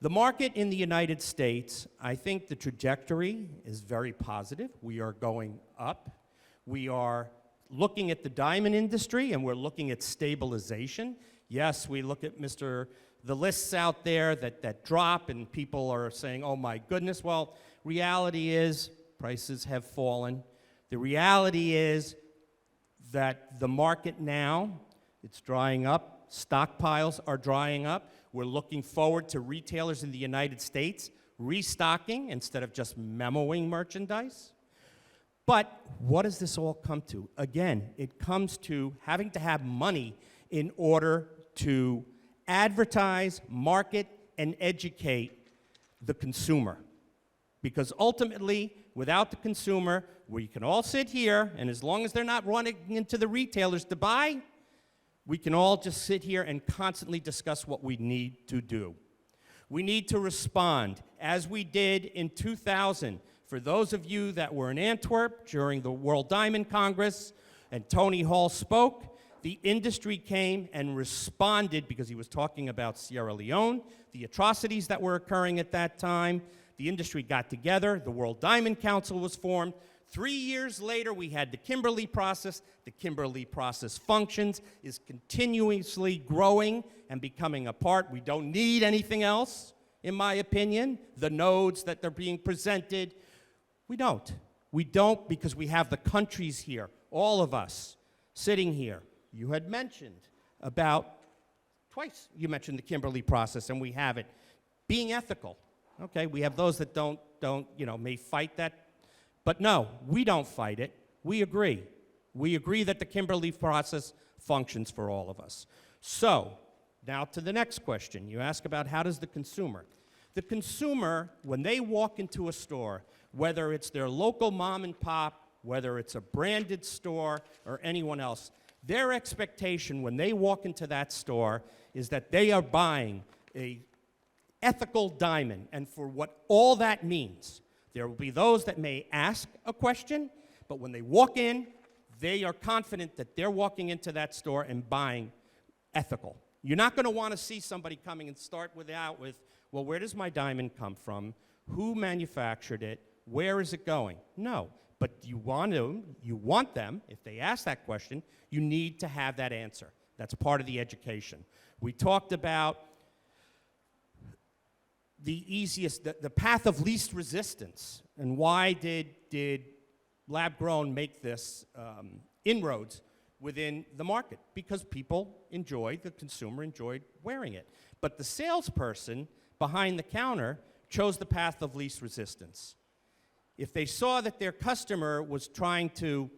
The market in the United States, I think the trajectory is very positive. We are going up. We are looking at the diamond industry, and we're looking at stabilization. Yes, we look at the lists out there that drop, and people are saying, oh my goodness. Well, reality is prices have fallen. The reality is that the market now, it's drying up. Stockpiles are drying up. We're looking forward to retailers in the United States restocking instead of just memoing merchandise. But what does this all come to? Again, it comes to having to have money in order to advertise, market, and educate the consumer. Because ultimately, without the consumer, we can all sit here, and as long as they're not running into the retailers to buy, we can all just sit here and constantly discuss what we need to do. We need to respond, as we did in 2000. For those of you that were in Antwerp during the World Diamond Congress, and Tony Hall spoke, the industry came and responded because he was talking about Sierra Leone, the atrocities that were occurring at that time. The industry got together. The World Diamond Council was formed. 3 years later, we had the Kimberley process. The Kimberley process functions, is continuously growing and becoming a part. We don't need anything else, in my opinion. The nodes that they're being presented, we don't. We don't because we have the countries here, all of us, sitting here. You had mentioned twice you mentioned the Kimberley process, and we have it. Being ethical. Okay, we have those that don't, may fight that. But no, we don't fight it. We agree. We agree that the Kimberley process functions for all of us. So, now to the next question. You ask about how does the consumer. The consumer, when they walk into a store, whether it's their local mom and pop, whether it's a branded store or anyone else, their expectation when they walk into that store is that they are buying a ethical diamond, and for what all that means. There will be those that may ask a question, but when they walk in, they are confident that they're walking into that store and buying ethical. You're not going to want to see somebody coming and start with, well, where does my diamond come from? Who manufactured it? Where is it going? No, but you want them, if they ask that question, you need to have that answer. That's part of the education. We talked about the path of least resistance. And why did lab-grown make this inroads within the market? Because the consumer enjoyed wearing it. But the salesperson behind the counter chose the path of least resistance. If they saw that their customer was trying to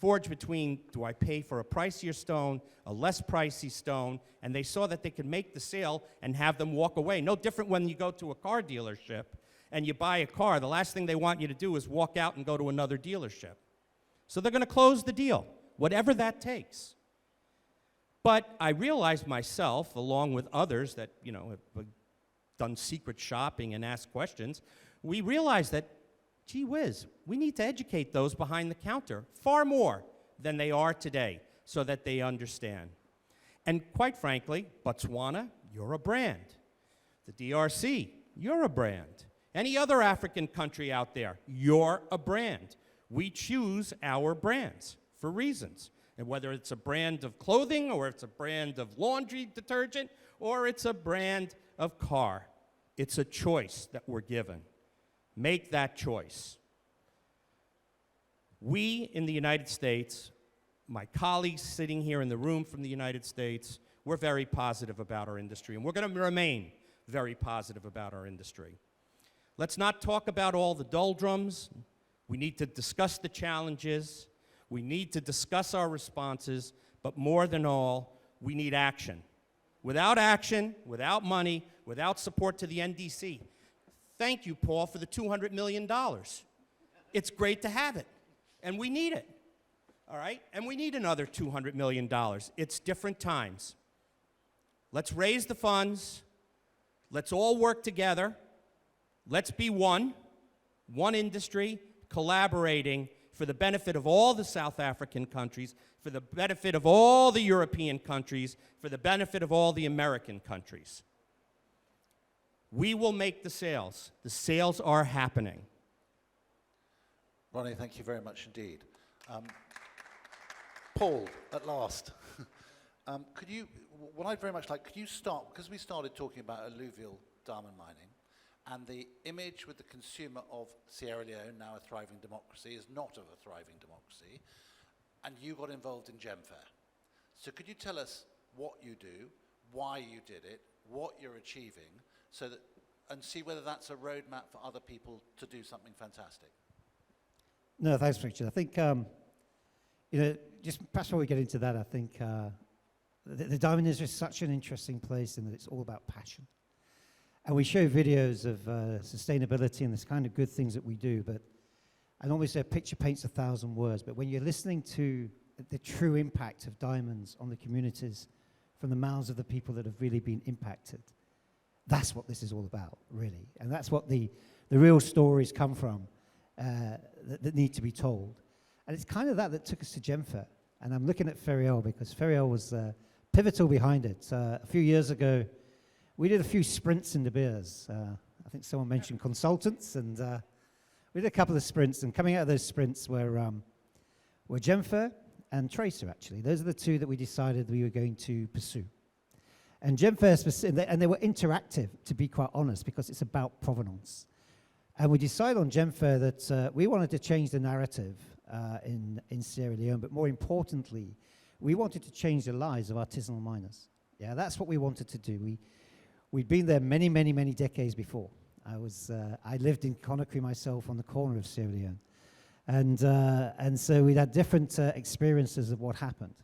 forge between, do I pay for a pricier stone, a less pricey stone, and they saw that they could make the sale and have them walk away. No different when you go to a car dealership and you buy a car. The last thing they want you to do is walk out and go to another dealership. So they're going to close the deal. whatever that takes. But I realized myself, along with others that, have done secret shopping and asked questions, we realized that, gee whiz, we need to educate those behind the counter far more than they are today so that they understand. And quite frankly, Botswana, you're a brand. The DRC, you're a brand. Any other African country out there, you're a brand. We choose our brands for reasons. And whether it's a brand of clothing, or it's a brand of laundry detergent, or it's a brand of car, it's a choice that we're given. Make that choice. We in the United States, my colleagues sitting here in the room from the United States, we're very positive about our industry, and we're going to remain very positive about our industry. Let's not talk about all the doldrums. We need to discuss the challenges. We need to discuss our responses, but more than all, we need action. Without action, without money, without support to the NDC, thank you, Paul, for the $200 million. It's great to have it, and we need it, all right? And we need another $200 million. It's different times. Let's raise the funds. Let's all work together. Let's be one industry, collaborating for the benefit of all the South African countries, for the benefit of all the European countries, for the benefit of all the American countries. We will make the sales. The sales are happening. Ronnie, thank you very much indeed. Paul, at last. Could you start, because we started talking about alluvial diamond mining, and the image with the consumer of Sierra Leone, now a thriving democracy, is not of a thriving democracy, and you got involved in GemFair. So could you tell us what you do, why you did it, what you're achieving, and see whether that's a roadmap for other people to do something fantastic? No, thanks, Richard. I think, just perhaps before we get into that, I think the diamond is just such an interesting place in that it's all about passion. And we show videos of sustainability and this kind of good things that we do, but I normally say a picture paints 1,000 words, but when you're listening to the true impact of diamonds on the communities from the mouths of the people that have really been impacted, that's what this is all about, really. And that's what the real stories come from that need to be told. And it's kind of that took us to GemFair. And I'm looking at Ferial because Ferial was pivotal behind it. A few years ago, we did a few sprints in De Beers. I think someone mentioned consultants, and we did a couple of sprints. And coming out of those sprints were GemFair and Tracer, actually. Those are the two that we decided we were going to pursue. And GemFair, and they were interactive, to be quite honest, because it's about provenance. And we decided on GemFair that we wanted to change the narrative in Sierra Leone, but more importantly, we wanted to change the lives of artisanal miners. Yeah, that's what we wanted to do. We'd been there many, many, many decades before. I lived in Conakry myself on the corner of Sierra Leone. And so we'd had different experiences of what happened.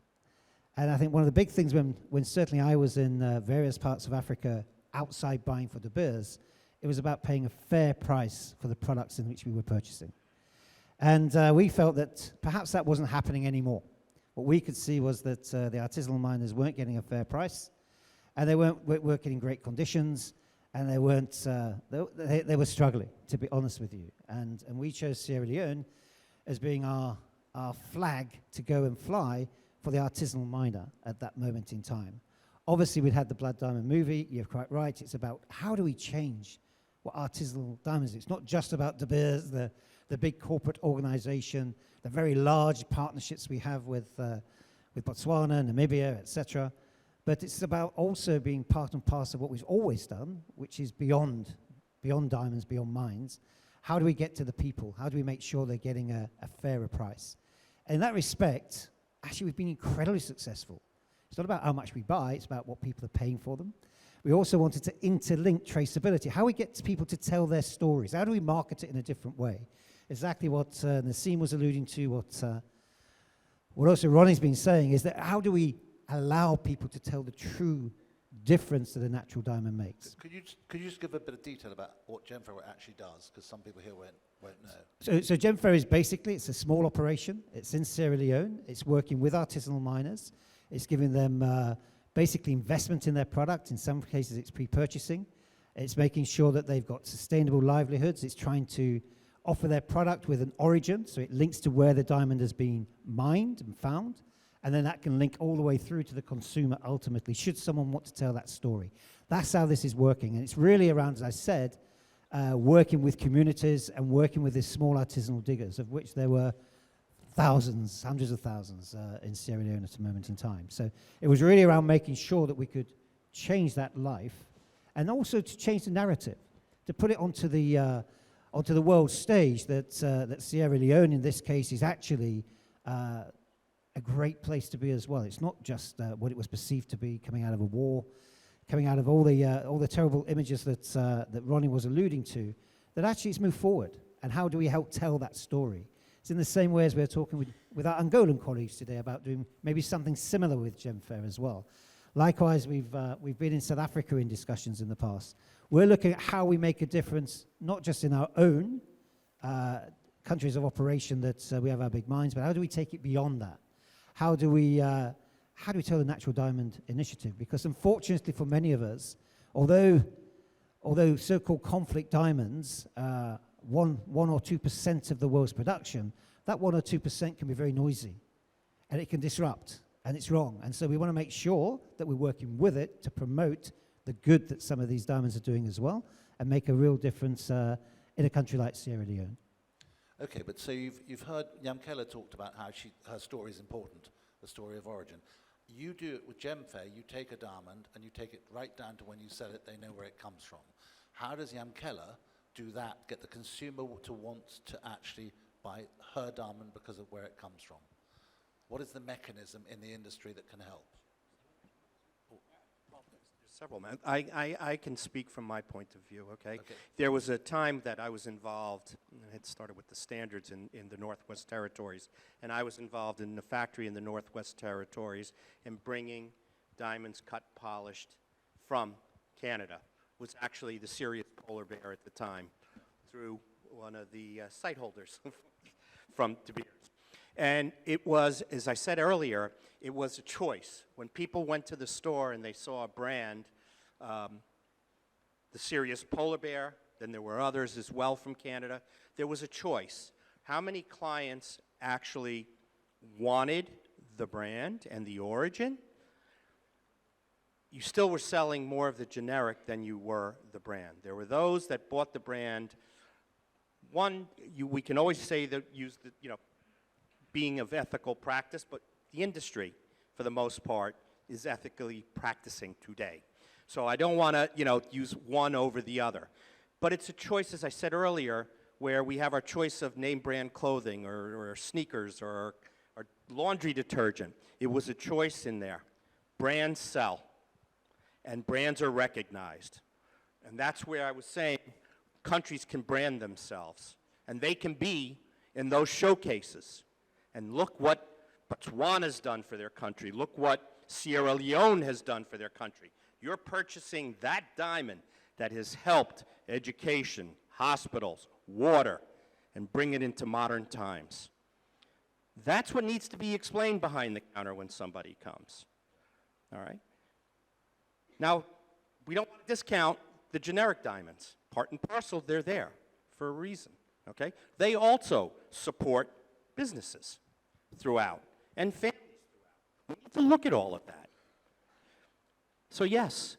And I think one of the big things when certainly I was in various parts of Africa outside buying for De Beers, it was about paying a fair price for the products in which we were purchasing. And we felt that perhaps that wasn't happening anymore. What we could see was that the artisanal miners weren't getting a fair price, and they weren't working in great conditions, and they were struggling, to be honest with you. And we chose Sierra Leone as being our flag to go and fly for the artisanal miner at that moment in time. Obviously, we'd had the Blood Diamond movie. You're quite right. It's about how do we change what artisanal diamonds is. It's not just about De Beers, the big corporate organization, the very large partnerships we have with Botswana, Namibia, etc. But it's about also being part and parcel of what we've always done, which is beyond diamonds, beyond mines. How do we get to the people? How do we make sure they're getting a fairer price? And in that respect, actually, we've been incredibly successful. It's not about how much we buy, it's about what people are paying for them. We also wanted to interlink traceability, how we get people to tell their stories. How do we market it in a different way? Exactly what Nassim was alluding to, what also Ronnie's been saying, is that how do we allow people to tell the true difference that a natural diamond makes? Could you just give a bit of detail about what GemFair actually does? Because some people here went, won't know. So Gemfair is basically, it's a small operation. It's in Sierra Leone. It's working with artisanal miners. It's giving them basically investment in their product. In some cases, it's pre-purchasing. It's making sure that they've got sustainable livelihoods. It's trying to offer their product with an origin, so it links to where the diamond has been mined and found, and then that can link all the way through to the consumer ultimately, should someone want to tell that story. That's how this is working, and it's really around, as I said, working with communities and working with these small artisanal diggers, of which there were thousands, hundreds of thousands in Sierra Leone at a moment in time. So it was really around making sure that we could change that life, and also to change the narrative, to put it onto the world stage that Sierra Leone in this case is actually a great place to be as well. It's not just what it was perceived to be coming out of a war, coming out of all the terrible images that Ronnie was alluding to, that actually it's moved forward. And how do we help tell that story? It's in the same way as we're talking with our Angolan colleagues today about doing maybe something similar with Gemfair as well. Likewise, we've been in South Africa in discussions in the past. We're looking at how we make a difference, not just in our own countries of operation that we have our big mines, but how do we take it beyond that? How do we tell the Natural Diamond Initiative? Because unfortunately for many of us, although so-called conflict diamonds, 1 or 2% of the world's production, that 1 or 2% can be very noisy, and it can disrupt, and it's wrong. And so we want to make sure that we're working with it to promote the good that some of these diamonds are doing as well, and make a real difference in a country like Sierra Leone. Okay, but so you've heard Yamkela talked about how her story is important, the story of origin. You do it with Gemfair. You take a diamond and you take it right down to when you sell it, they know where it comes from. How does Yamkela do that, get the consumer to want to actually buy her diamond because of where it comes from? What is the mechanism in the industry that can help? Several, man. I can speak from my point of view, okay? There was a time that I was involved, and it started with the standards in the Northwest Territories, and I was involved in the factory in the Northwest Territories in bringing diamonds cut polished from Canada. It was actually the Sirius polar bear at the time, through one of the site holders from De Beers. And it was, as I said earlier, it was a choice. When people went to the store and they saw a brand, the Sirius polar bear, then there were others as well from Canada, there was a choice. How many clients actually wanted the brand and the origin? You still were selling more of the generic than you were the brand. There were those that bought the brand. One, we can always say that being of ethical practice, but the industry, for the most part, is ethically practicing today. So I don't want to, use one over the other. But it's a choice, as I said earlier, where we have our choice of name brand clothing or sneakers or laundry detergent. It was a choice in there. Brands sell, and brands are recognized. And that's where I was saying countries can brand themselves, and they can be in those showcases. And look what Botswana's done for their country. Look what Sierra Leone has done for their country. You're purchasing that diamond that has helped education, hospitals, water, and bring it into modern times. That's what needs to be explained behind the counter when somebody comes. All right? Now, we don't want to discount the generic diamonds. Part and parcel, they're there for a reason. Okay? They also support businesses throughout and families throughout. We need to look at all of that. So yes,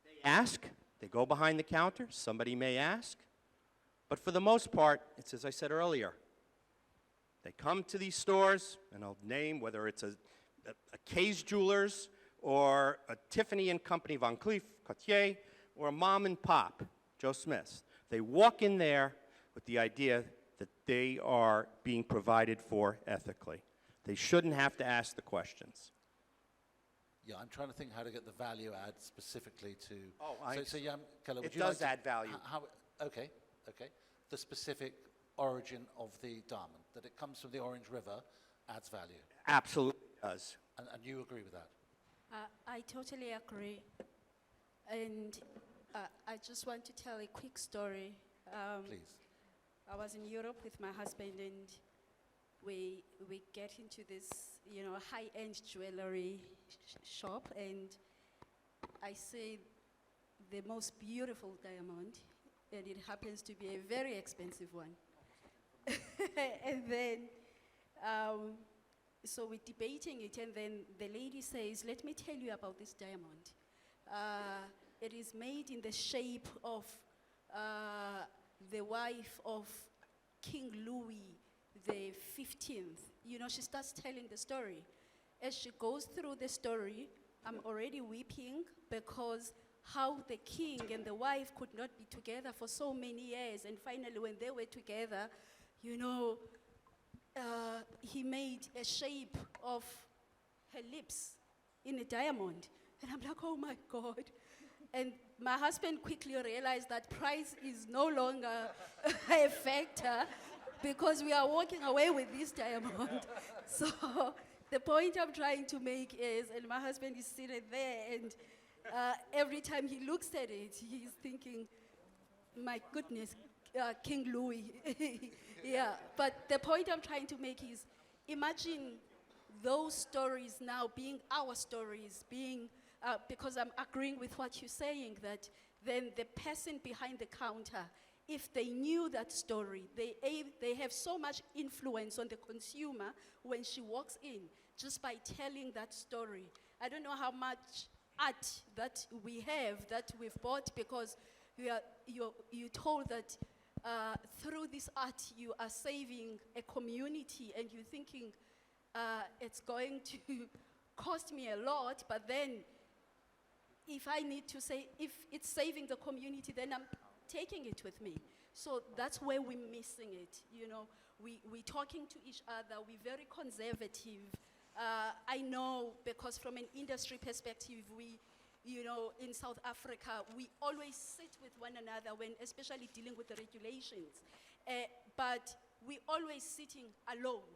they ask, they go behind the counter, somebody may ask, but for the most part, it's as I said earlier, they come to these stores, and I'll name whether it's a Kay's Jewelers or a Tiffany & Company, Van Cleef, Cartier, or a mom and pop, Joe Smith's. They walk in there with the idea that they are being provided for ethically. They shouldn't have to ask the questions. Yeah, I'm trying to think how to get the value add specifically to... Keller, it does add value. Okay. The specific origin of the diamond, that it comes from the Orange River, adds value. Absolutely does. And you agree with that? I totally agree. And I just want to tell a quick story. Please. I was in Europe with my husband, and we get into this, high-end jewelry shop, and I see the most beautiful diamond, and it happens to be a very expensive one. And then, so we're debating it, and then the lady says, "Let me tell you about this diamond. It is made in the shape of the wife of King Louis the 15th. She starts telling the story. As she goes through the story, I'm already weeping because how the king and the wife could not be together for so many years, and finally when they were together, he made a shape of her lips in a diamond. And I'm like, oh my God. And my husband quickly realized that price is no longer a factor because we are walking away with this diamond. So the point I'm trying to make is, and my husband is seated there, and every time he looks at it, he's thinking, my goodness, King Louis. Yeah, but the point I'm trying to make is, imagine those stories now being our stories, being, because I'm agreeing with what you're saying, that then the person behind the counter, if they knew that story, they have so much influence on the consumer when she walks in, just by telling that story. I don't know how much art that we have, that we've bought, because you're told that through this art you are saving a community, and you're thinking it's going to cost me a lot, but then if I need to say, if it's saving the community, then I'm taking it with me. So that's where we're missing it. We're talking to each other, we're very conservative. I know, because from an industry perspective, in South Africa, we always sit with one another when, especially dealing with the regulations. But we're always sitting alone.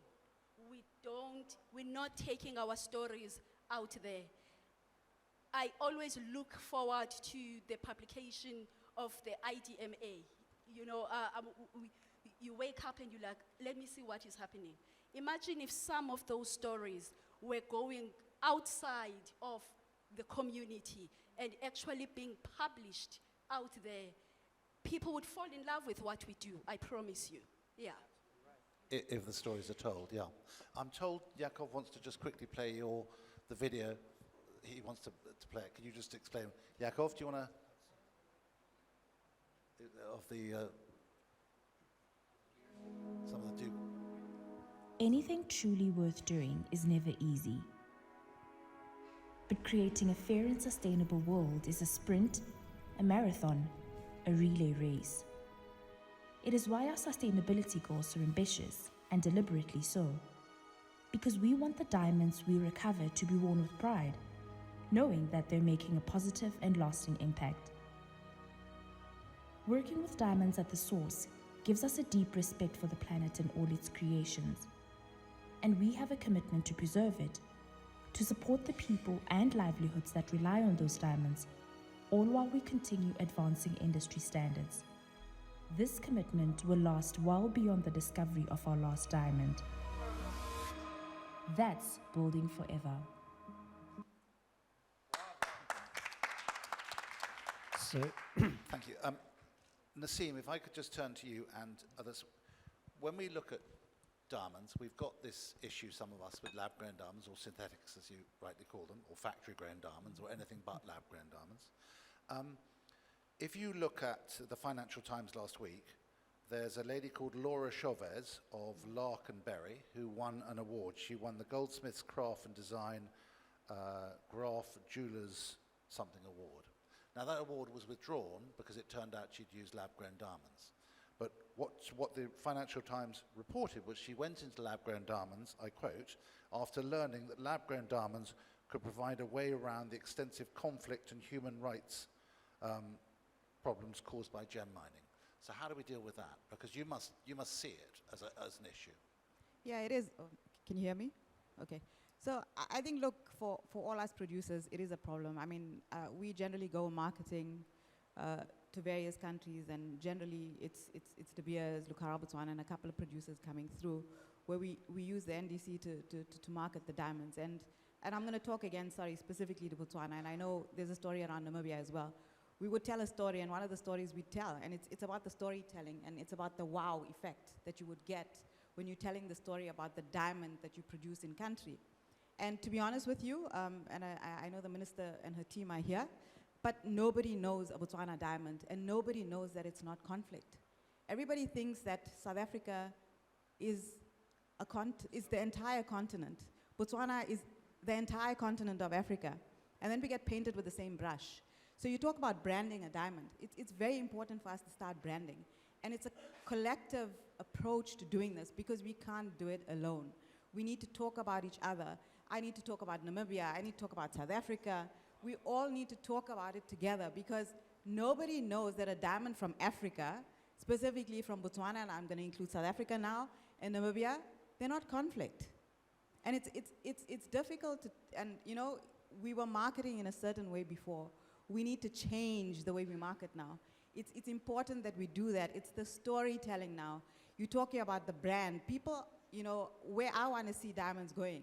We're not taking our stories out there. I always look forward to the publication of the IDMA. You wake up and you're like, let me see what is happening. Imagine if some of those stories were going outside of the community and actually being published out there. People would fall in love with what we do, I promise you. Yeah. If the stories are told, yeah. I'm told Yakov wants to just quickly play the video. He wants to play it. Can you just explain? Yakov, do you want to? Some of the do. Anything truly worth doing is never easy. But creating a fair and sustainable world is a sprint, a marathon, a relay race. It is why our sustainability goals are ambitious, and deliberately so. Because we want the diamonds we recover to be worn with pride, knowing that they're making a positive and lasting impact. Working with diamonds at the source gives us a deep respect for the planet and all its creations. And we have a commitment to preserve it, to support the people and livelihoods that rely on those diamonds, all while we continue advancing industry standards. This commitment will last well beyond the discovery of our last diamond. That's building forever. So, Thank you. Nassim, if I could just turn to you and others. When we look at diamonds, we've got this issue, some of us, with lab-grown diamonds, or synthetics, as you rightly call them, or factory-grown diamonds, or anything but lab-grown diamonds. If you look at the Financial Times last week, there's a lady called Laura Chavez of Lark and Berry who won an award. She won the Goldsmiths Craft and Design Graf Jewelers something award. Now that award was withdrawn because it turned out she'd used lab-grown diamonds. But what the Financial Times reported was she went into lab-grown diamonds, I quote, after learning that lab-grown diamonds could provide a way around the extensive conflict and human rights problems caused by gem mining. So how do we deal with that? Because you must see it as an issue. Yeah, it is. Oh, can you hear me? Okay. So I think, look, for all us producers, it is a problem. I mean, we generally go marketing to various countries, and generally it's De Beers, Lucara Botswana, and a couple of producers coming through, where we use the NDC to market the diamonds. And I'm going to talk again, sorry, specifically to Botswana, and I know there's a story around Namibia as well. We would tell a story, and one of the stories we tell, and it's about the storytelling, and it's about the wow effect that you would get when you're telling the story about the diamond that you produce in country. And to be honest with you, and I know the minister and her team are here, but nobody knows a Botswana diamond, and nobody knows that it's not conflict. Everybody thinks that South Africa is the entire continent. Botswana is the entire continent of Africa. And then we get painted with the same brush. So you talk about branding a diamond. It's very important for us to start branding. And it's a collective approach to doing this, because we can't do it alone. We need to talk about each other. I need to talk about Namibia. I need to talk about South Africa. We all need to talk about it together, because nobody knows that a diamond from Africa, specifically from Botswana, and I'm going to include South Africa now, and Namibia, they're not conflict. And it's difficult to, and you know, we were marketing in a certain way before. We need to change the way we market now. It's important that we do that. It's the storytelling now. You're talking about the brand. People, you know, where I want to see diamonds going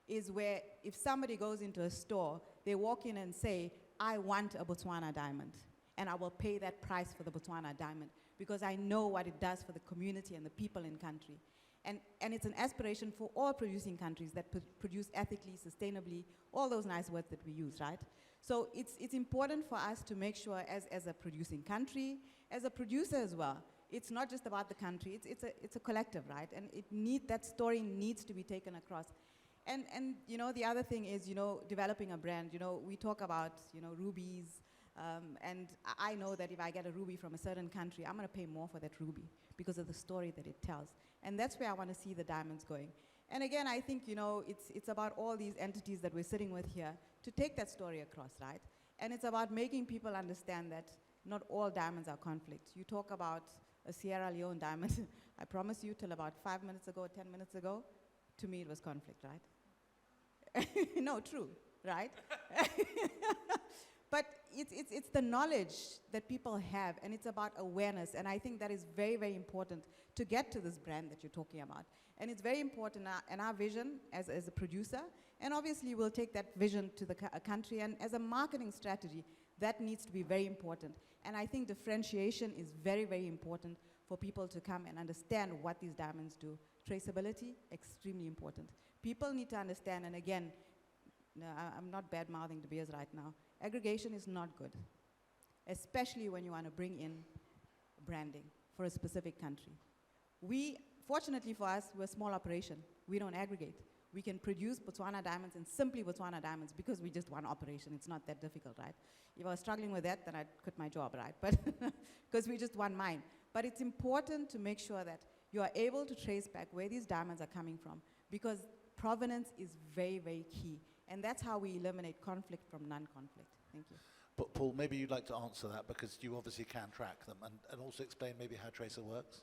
is where if somebody goes into a store, they walk in and say, I want a Botswana diamond, and I will pay that price for the Botswana diamond, because I know what it does for the community and the people in country. And it's an aspiration for all producing countries that produce ethically, sustainably, all those nice words that we use, right? So it's important for us to make sure, as a producing country, as a producer as well, it's not just about the country, it's a collective, right? And that story needs to be taken across. And you know, the other thing is, you know, developing a brand. You know, we talk about, you know, rubies, and I know that if I get a ruby from a certain country, I'm going to pay more for that ruby because of the story that it tells. And that's where I want to see the diamonds going. And again, I think, you know, it's about all these entities that we're sitting with here to take that story across, right? And it's about making people understand that not all diamonds are conflict. You talk about a Sierra Leone diamond. I promise you, till about 5 minutes ago, 10 minutes ago, to me it was conflict, right? No, true, right? But it's the knowledge that people have, and it's about awareness, and I think that is very, very important to get to this brand that you're talking about. And it's very important in our vision as a producer, and obviously we'll take that vision to the country, and as a marketing strategy, that needs to be very important. And I think differentiation is very, very important for people to come and understand what these diamonds do. Traceability, extremely important. People need to understand, and again, no, I'm not bad-mouthing De Beers right now. Aggregation is not good, especially when you want to bring in branding for a specific country. Fortunately for us, we're a small operation. We don't aggregate. We can produce Botswana diamonds and simply Botswana diamonds because we're just one operation. It's not that difficult, right? If I was struggling with that, then I'd quit my job, right? But because we're just one mine. But it's important to make sure that you are able to trace back where these diamonds are coming from, because provenance is very, very key. And that's how we eliminate conflict from non-conflict. Thank you. But Paul, maybe you'd like to answer that, because you obviously can track them, and also explain maybe how Tracer works.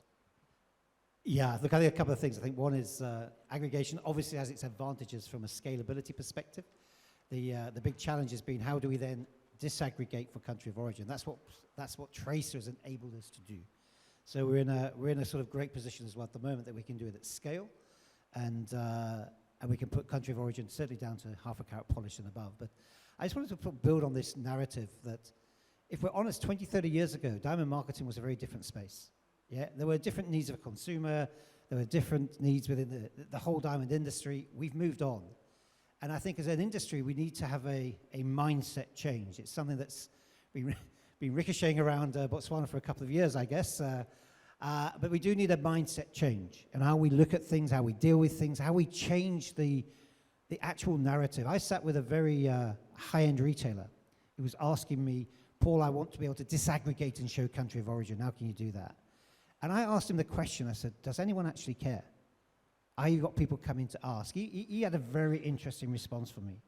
Yeah, look, I think a couple of things. I think one is aggregation obviously has its advantages from a scalability perspective. The big challenge has been, how do we then disaggregate for country of origin? That's what Tracer has enabled us to do. So we're in a sort of great position as well at the moment that we can do it at scale, and we can put country of origin certainly down to half a carat polish and above. But I just wanted to build on this narrative that, if we're honest, 20, 30 years ago, diamond marketing was a very different space. Yeah, there were different needs of a consumer. There were different needs within the whole diamond industry. We've moved on. And I think as an industry, we need to have a mindset change. It's something that's been ricocheting around Botswana for a couple of years, I guess. But we do need a mindset change and how we look at things, how we deal with things, how we change the actual narrative. I sat with a very high-end retailer who was asking me, Paul, I want to be able to disaggregate and show country of origin. How can you do that? And I asked him the question, I said, does anyone actually care? Are you got people coming to ask? He had a very interesting response for me.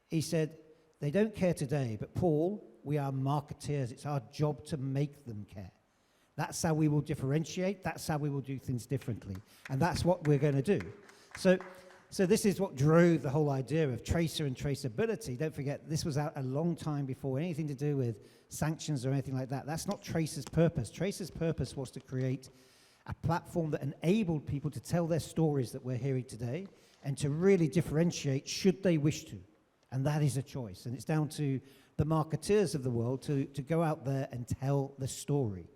He said, they don't care today, but Paul, we are marketeers. It's our job to make them care. That's how we will differentiate. That's how we will do things differently. And that's what we're going to do. So So this is what drove the whole idea of tracer and traceability. Don't forget, this was out a long time before anything to do with sanctions or anything like that. That's not Tracer's purpose. Tracer's purpose was to create a platform that enabled people to tell their stories that we're hearing today and to really differentiate should they wish to. And that is a choice. And it's down to the marketeers of the world to go out there and tell the story.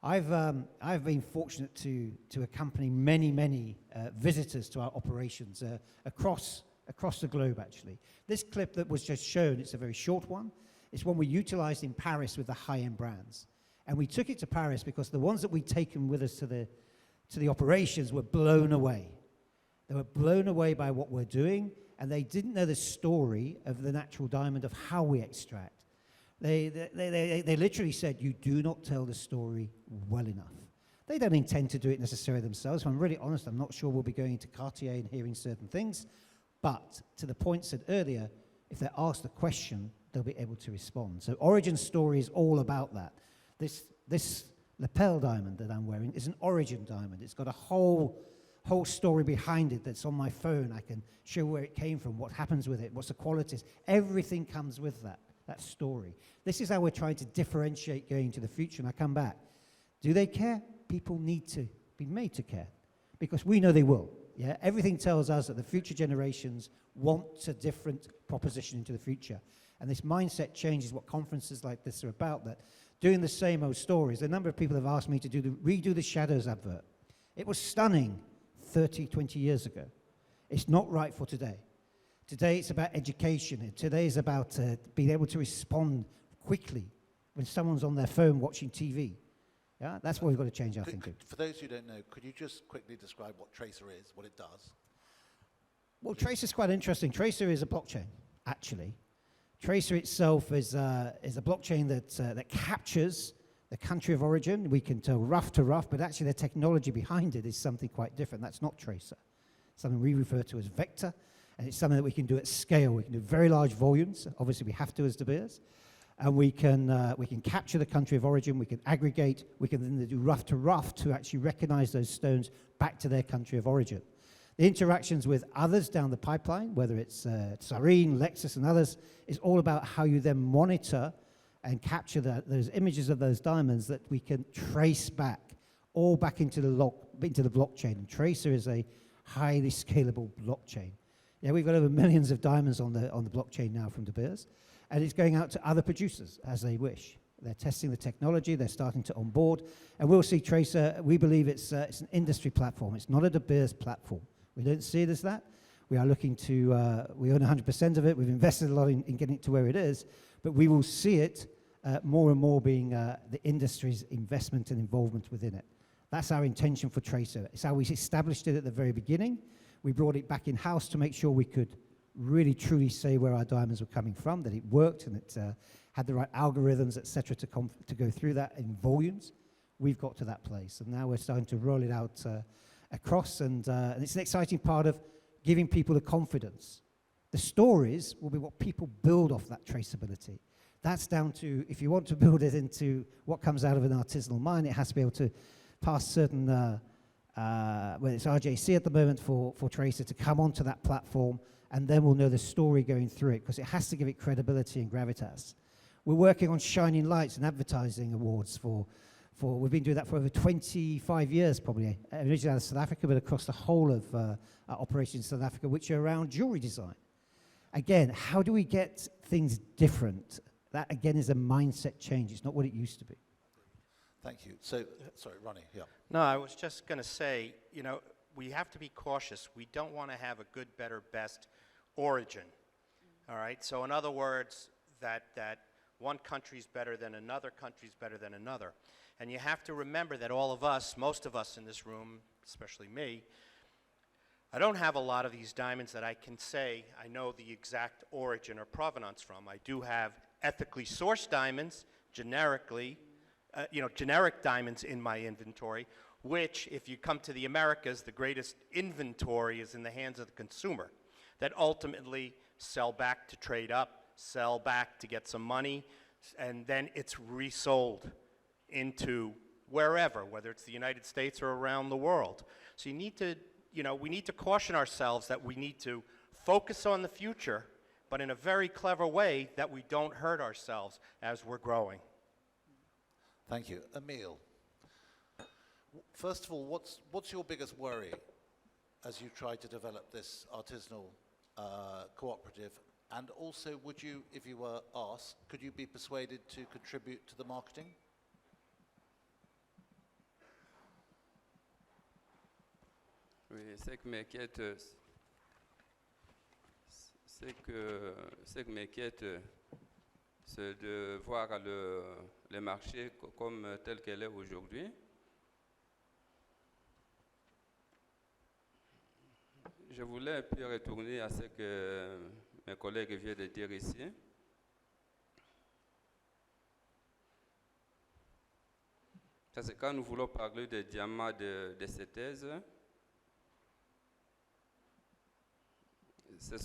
I've been fortunate to accompany many visitors to our operations across the globe, actually. This clip that was just shown, it's a very short one. It's one we utilized in Paris with the high-end brands. And we took it to Paris because the ones that we'd taken with us to the operations were blown away. They were blown away by what we're doing, and they didn't know the story of the natural diamond, of how we extract. They literally said, you do not tell the story well enough. They don't intend to do it necessarily themselves. If I'm really honest, I'm not sure we'll be going into Cartier and hearing certain things. But to the point said earlier, if they're asked a question, they'll be able to respond. So origin story is all about that. This lapel diamond that I'm wearing is an origin diamond. It's got a whole story behind it that's on my phone. I can show where it came from, what happens with it, what's the qualities. Everything comes with that story. This is how we're trying to differentiate going into the future. And I come back. Do they care? People need to be made to care because we know they will. Yeah, everything tells us that the future generations want a different proposition into the future. And this mindset change is what conferences like this are about, that doing the same old stories. A number of people have asked me to redo the Shadows advert. It was stunning 30, 20 years ago. It's not right for today. Today it's about education. Today is about being able to respond quickly when someone's on their phone watching TV. Yeah, that's what we've got to change our thinking. For those who don't know, could you just quickly describe what Tracer is, what it does? Well, Tracer is quite interesting. Tracer is a blockchain, actually. Tracer itself is a blockchain that captures the country of origin. We can tell rough to rough, but actually the technology behind it is something quite different. That's not Tracer. Something we refer to as vector, and it's something that we can do at scale. We can do very large volumes. Obviously, we have to as De Beers. And we can capture the country of origin, we can aggregate, we can then do rough to rough to actually recognize those stones back to their country of origin. The interactions with others down the pipeline, whether it's Cyrene, Lexus, and others, is all about how you then monitor and capture those images of those diamonds that we can trace back, all back into the blockchain. And Tracer is a highly scalable blockchain. Yeah, we've got over millions of diamonds on the blockchain now from De Beers. And it's going out to other producers as they wish. They're testing the technology, they're starting to onboard, and we'll see Tracer. We believe it's an industry platform. It's not a De Beers platform. We don't see it as that. We are looking to, we own 100% of it. We've invested a lot in getting it to where it is, but we will see it more and more being the industry's investment and involvement within it. That's our intention for Tracer. It's how we established it at the very beginning. We brought it back in-house to make sure we could really truly say where our diamonds were coming from, that it worked and it had the right algorithms, etc., to go through that in volumes. We've got to that place, and now we're starting to roll it out across, and it's an exciting part of giving people the confidence. The stories will be what people build off that traceability. That's down to, if you want to build it into what comes out of an artisanal mine, it has to be able to pass certain, whether it's RJC at the moment for Tracer to come onto that platform, and then we'll know the story going through it, because it has to give it credibility and gravitas. We're working on shining lights and advertising awards we've been doing that for over 25 years probably, originally out of South Africa, but across the whole of our operations in South Africa, which are around jewelry design. Again, how do we get things different? That, again, is a mindset change. It's not what it used to be. Thank you. So, sorry, Ronnie, yeah. No, I was just going to say, you know, we have to be cautious. We don't want to have a good, better, best origin. All right? So in other words, that one country's better than another country's better than another. And you have to remember that all of us, most of us in this room, especially me, I don't have a lot of these diamonds that I can say I know the exact origin or provenance from. I do have ethically sourced diamonds, generically, generic diamonds in my inventory, which, if you come to the Americas, the greatest inventory is in the hands of the consumer, that ultimately sell back to trade up, sell back to get some money, and then it's resold into wherever, whether it's the United States or around the world. So you need to we need to caution ourselves that we need to focus on the future, but in a very clever way that we don't hurt ourselves as we're growing. Thank you. Emil, first of all, what's your biggest worry as you try to develop this artisanal cooperative? And also, would you, if you were asked, could you be persuaded to contribute to the marketing? Oui, ce qui m'inquiète, c'est de voir le marché comme tel qu'elle est aujourd'hui. Je voulais un peu retourner à ce que mes collègues viennent de dire ici. Ça, c'est quand nous voulons parler des diamants de synthèse. Ce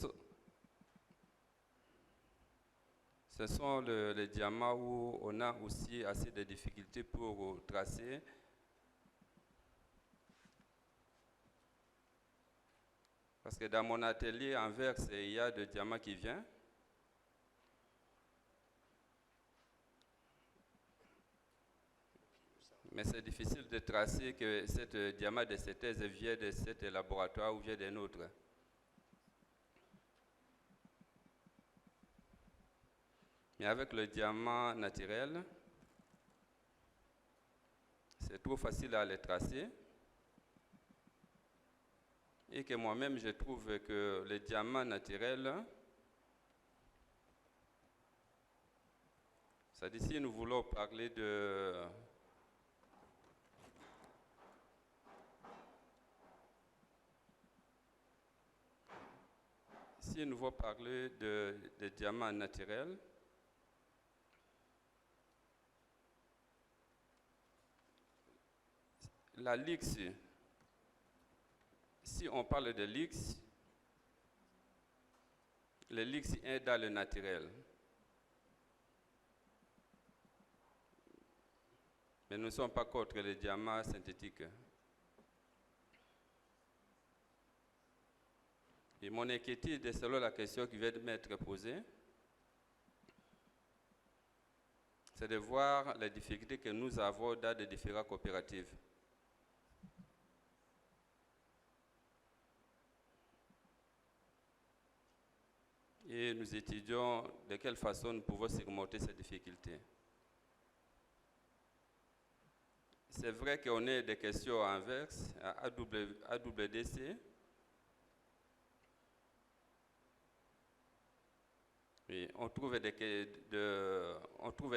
sont les diamants où on a aussi assez de difficultés pour tracer. Parce que dans mon atelier en Anvers, il y a des diamants qui viennent. Mais c'est difficile de tracer que ce diamant de synthèse vient de ce laboratoire ou vient d'un autre. Mais avec le diamant naturel, c'est trop facile à les tracer. Et que moi-même, je trouve que le diamant naturel, c'est-à-dire si nous voulons parler de... Si nous voulons parler de diamant naturel, la lix, si on parle de lix, le lix est dans le naturel. Mais nous ne sommes pas contre les diamants synthétiques. Et mon inquiétude, selon la question qui vient de m'être posée, c'est de voir les difficultés que nous avons dans les différentes coopératives. Et nous étudions de quelle façon nous pouvons surmonter ces difficultés. C'est vrai qu'on a des questions inverses à AWDC. Et on trouve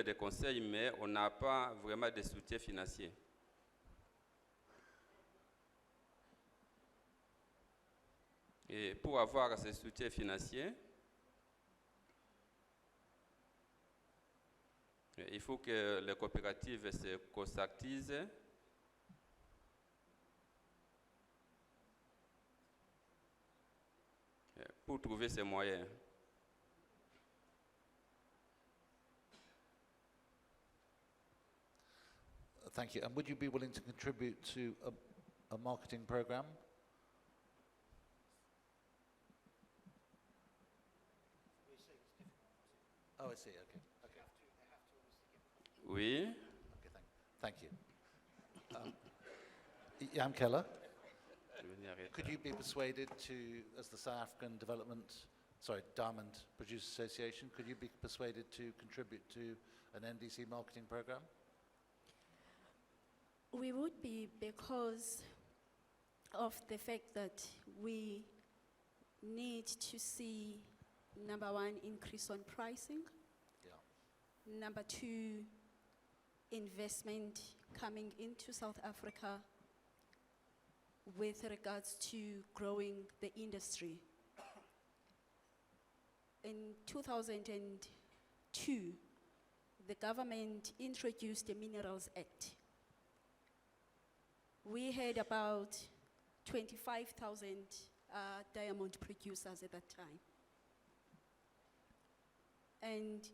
des conseils, mais on n'a pas vraiment de soutien financier. Et pour avoir ce soutien financier, il faut que les coopératives se consactisent pour trouver ces moyens. Thank you. And would you be willing to contribute to a marketing program? Oh, I see. Okay. Okay. Oui. Okay. Thank you. Jan Keller, could you be persuaded to, as the South African Diamond Producers Association, could you be persuaded to contribute to an NDC marketing program? We would be, because of the fact that we need to see, number one, increase on pricing. Yeah. Number two, investment coming into South Africa with regards to growing the industry. In 2002, the government introduced the Minerals Act. We had about 25,000 diamond producers at that time. And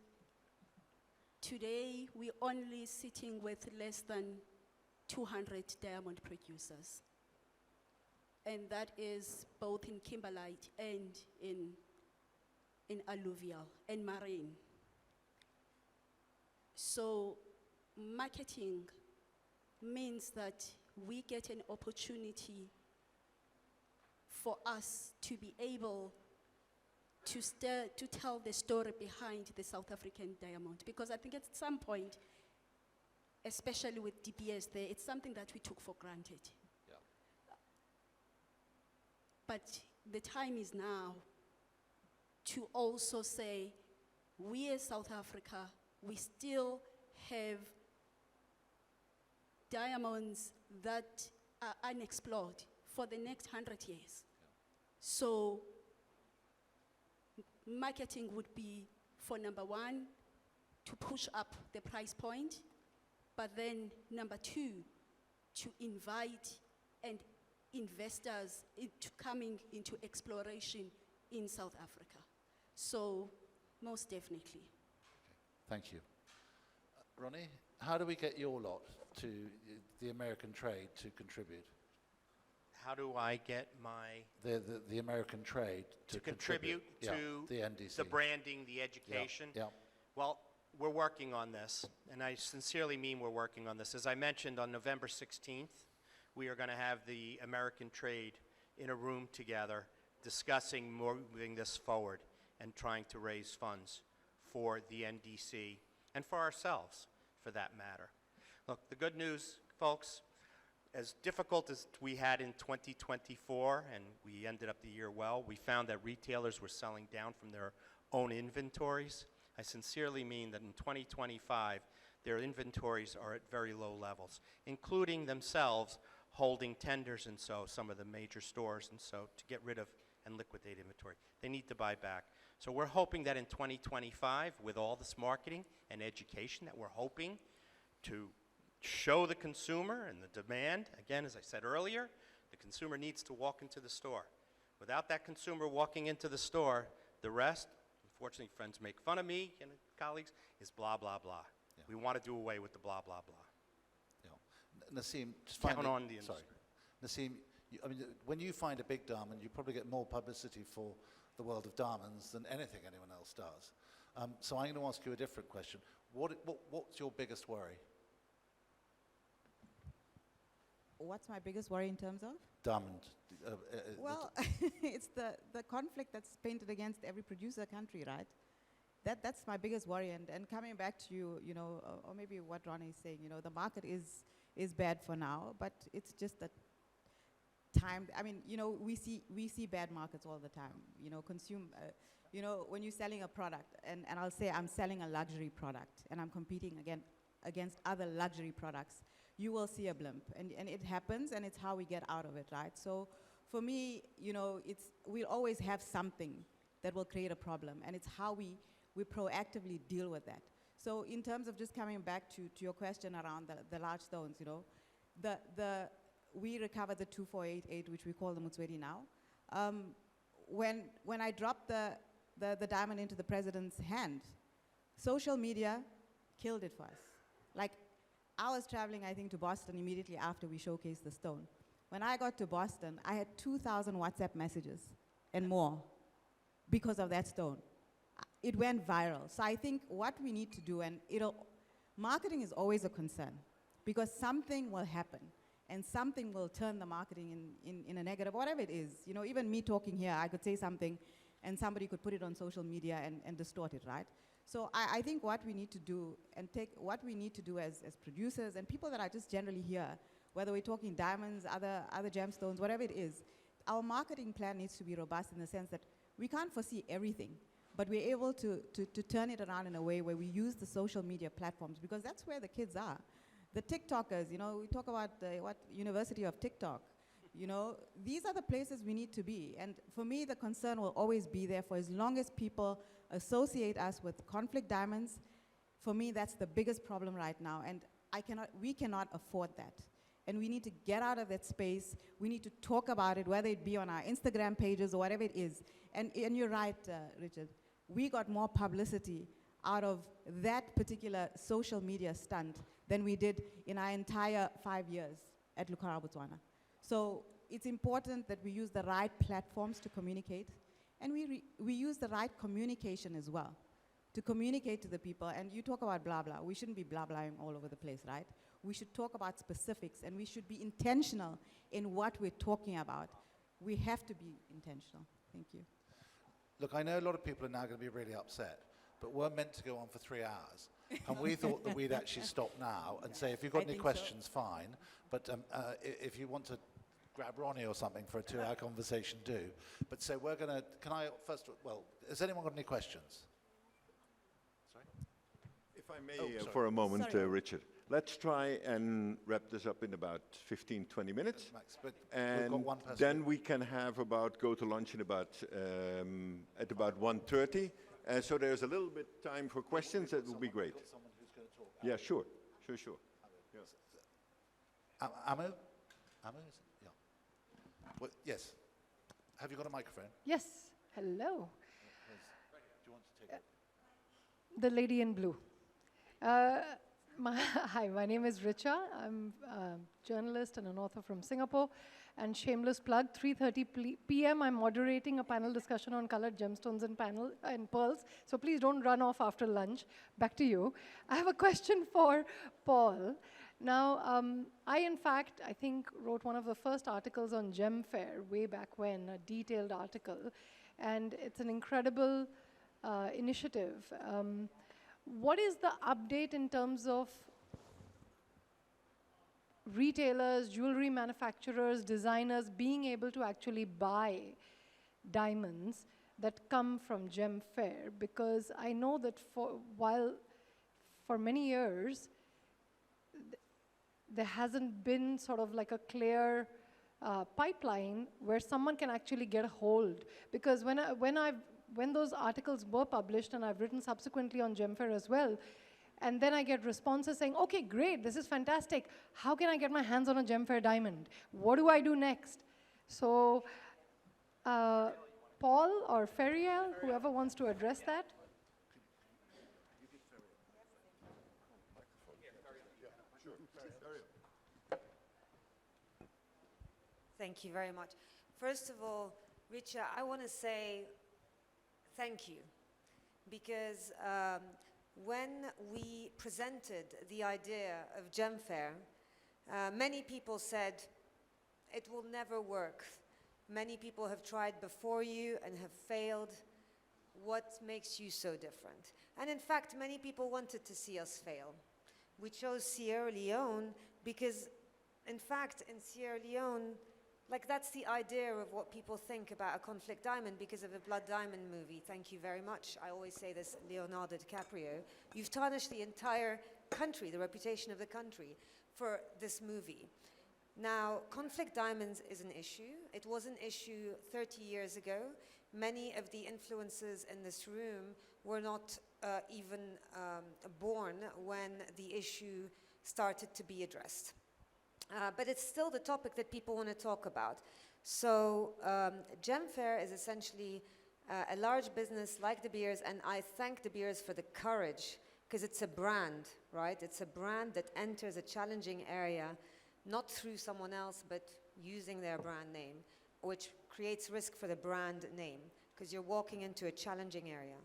today, we're only sitting with less than 200 diamond producers. and that is both in kimberlite and in alluvial and marine. So marketing means that we get an opportunity for us to be able to tell the story behind the South African diamond. Because I think at some point, especially with DBS there, it's something that we took for granted. Yeah. But the time is now to also say, we as South Africa, we still have diamonds that are unexplored for the next 100 years. So marketing would be, for number one, to push up the price point, but then number two, to invite and investors into coming into exploration in South Africa. So most definitely. Thank you. Ronnie, how do we get your lot to the American trade to contribute? How do I get my The American trade to contribute Yeah, to the NDC. the branding, the education? Yeah. Well, we're working on this, and I sincerely mean we're working on this. As I mentioned, on November 16th, we are going to have the American trade in a room together discussing moving this forward and trying to raise funds for the NDC and for ourselves, for that matter. Look, the good news, folks, as difficult as we had in 2024, and we ended up the year well, we found that retailers were selling down from their own inventories. I sincerely mean that in 2025, their inventories are at very low levels, including themselves holding tenders and so, some of the major stores and so, to get rid of and liquidate inventory. They need to buy back. So we're hoping that in 2025, with all this marketing and education that we're hoping to show the consumer and the demand, again, as I said earlier, the consumer needs to walk into the store. Without that consumer walking into the store, the rest, unfortunately, friends make fun of me and colleagues, is blah, blah, blah. Yeah. We want to do away with the blah, blah, blah. Yeah. Nassim, just Count finally, on the sorry. industry. Nassim, I mean, when you find a big diamond, you probably get more publicity for the world of diamonds than anything anyone else does. So I'm going to ask you a different question. What's your biggest worry? What's my biggest worry in terms of? Diamond. Well, it's the conflict that's painted against every producer country, right? That's my biggest worry. And coming back to you, or maybe what Ronnie is saying, the market is bad for now, but it's just that time. I mean, we see bad markets all the time. When you're selling a product, and I'll say I'm selling a luxury product, and I'm competing against other luxury products, you will see a blimp, and it happens, and it's how we get out of it, right? So for me, we'll always have something that will create a problem, and it's how we proactively deal with that. So in terms of just coming back to your question around the large stones, we recovered the 2488, which we call the Motswedi now. When I dropped the diamond into the president's hand, social media killed it for us. Like, I was traveling, I think, to Boston immediately after we showcased the stone. When I got to Boston, I had 2,000 WhatsApp messages and more because of that stone. It went viral. So I think what we need to do, and marketing is always a concern because something will happen and something will turn the marketing in a negative, whatever it is. Even me talking here, I could say something and somebody could put it on social media and distort it, right? So I think what we need to do as producers and people that are just generally here, whether we're talking diamonds, other gemstones, whatever it is, our marketing plan needs to be robust in the sense that we can't foresee everything, but we're able to turn it around in a way where we use the social media platforms because that's where the kids are. The TikTokers, we talk about the University of TikTok. These are the places we need to be. And for me, the concern will always be there for as long as people associate us with conflict diamonds. For me, that's the biggest problem right now. And we cannot afford that. And we need to get out of that space. We need to talk about it, whether it be on our Instagram pages or whatever it is. And you're right, Richard. We got more publicity out of that particular social media stunt than we did in our entire 5 years at Lucara Botswana. So it's important that we use the right platforms to communicate, and we use the right communication as well to communicate to the people. And you talk about blah blah. We shouldn't be blah blahing all over the place, right? We should talk about specifics, and we should be intentional in what we're talking about. We have to be intentional. Thank you. Look, I know a lot of people are now going to be really upset, but we're meant to go on for 3 hours. And we thought that we'd actually stop now and say, if you've got any questions, fine. But if you want to grab Ronnie or something for a 2-hour conversation, do. But so we're going to, can I first, well, has anyone got any questions? Sorry? If I may, for a moment, Richard. Let's try and wrap this up in about 15, 20 minutes. Max, but we've And got one person. then we can have go to lunch in about, at about 1:30. So there's a little bit time for questions. That would be great. Got someone who's going to talk. Yeah, sure. Sure. Amo? Is it? Yeah. Well, yes. Have you got a microphone? Yes, hello. Do you want to take it? The lady in blue. Hi, my name is Richa. I'm a journalist and an author from Singapore. And shameless plug, 3:30 p.m. I'm moderating a panel discussion on colored gemstones and pearls. So please don't run off after lunch. Back to you. I have a question for Paul. Now, I think, wrote one of the first articles on Gem Fair way back when, a detailed article. And it's an incredible initiative. What is the update in terms of retailers, jewelry manufacturers, designers being able to actually buy diamonds that come from Gem Fair? Because I know that for many years, there hasn't been sort of like a clear pipeline where someone can actually get a hold. Because when those articles were published, and I've written subsequently on Gem Fair as well, and then I get responses saying, okay, great, this is fantastic. How can I get my hands on a Gem Fair diamond? What do I do next? So, Paul or Feriel, whoever wants to address that. Thank you very much. First of all, Richa, I want to say thank you, because when we presented the idea of Gem Fair, many people said it will never work. Many people have tried before you and have failed. What makes you so different? And in fact, many people wanted to see us fail. We chose Sierra Leone because, in fact, in Sierra Leone, like, that's the idea of what people think about a conflict diamond because of the Blood Diamond movie. Thank you very much. I always say this, Leonardo DiCaprio. You've tarnished the entire country, the reputation of the country, for this movie. Now, conflict diamonds is an issue. It was an issue 30 years ago. Many of the influences in this room were not even born when the issue started to be addressed. But it's still the topic that people want to talk about. So Gem Fair is essentially a large business like De Beers, and I thank De Beers for the courage, because it's a brand, right? It's a brand that enters a challenging area, not through someone else, but using their brand name, which creates risk for the brand name, because you're walking into a challenging area.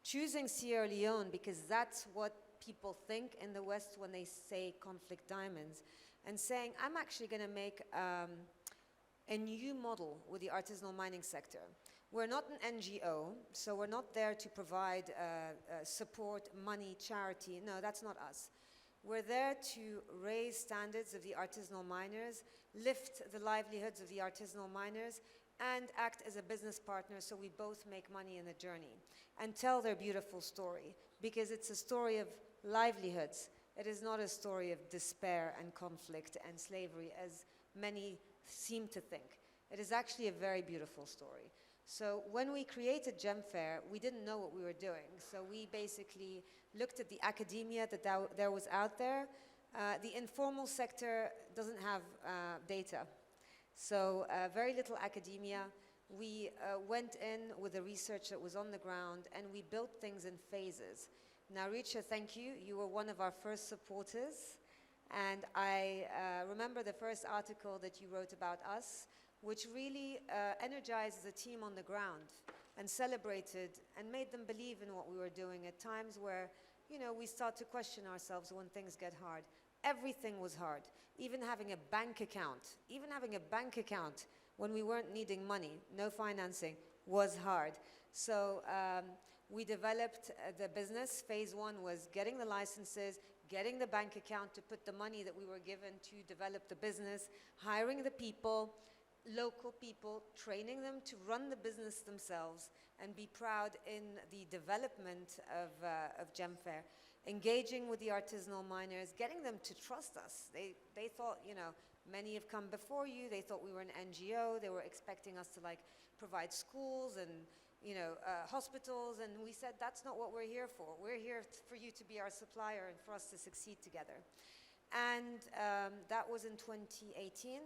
Choosing Sierra Leone, because that's what people think in the West when they say conflict diamonds, and saying, I'm actually going to make a new model with the artisanal mining sector. We're not an NGO, so we're not there to provide support, money, charity. No, that's not us. We're there to raise standards of the artisanal miners, lift the livelihoods of the artisanal miners, and act as a business partner so we both make money in the journey and tell their beautiful story, because it's a story of livelihoods. It is not a story of despair and conflict and slavery, as many seem to think. It is actually a very beautiful story. So when we created Gem Fair, we didn't know what we were doing. So we basically looked at the academia that there was out there. The informal sector doesn't have data. So very little academia. We went in with the research that was on the ground, and we built things in phases. Now, Richa, thank you. You were one of our first supporters. And I remember the first article that you wrote about us. which really energized the team on the ground and celebrated and made them believe in what we were doing at times where, you know, we start to question ourselves when things get hard. Everything was hard. Even having a bank account, when we weren't needing money, no financing, was hard. So we developed the business. Phase one was getting the licenses, getting the bank account to put the money that we were given to develop the business, hiring the people, local people, training them to run the business themselves and be proud in the development of GemFair, engaging with the artisanal miners, getting them to trust us. They thought, you know, many have come before you, they thought we were an NGO, they were expecting us to like provide schools and, you know, hospitals, and we said that's not what we're here for. We're here for you to be our supplier and for us to succeed together. And that was in 2018,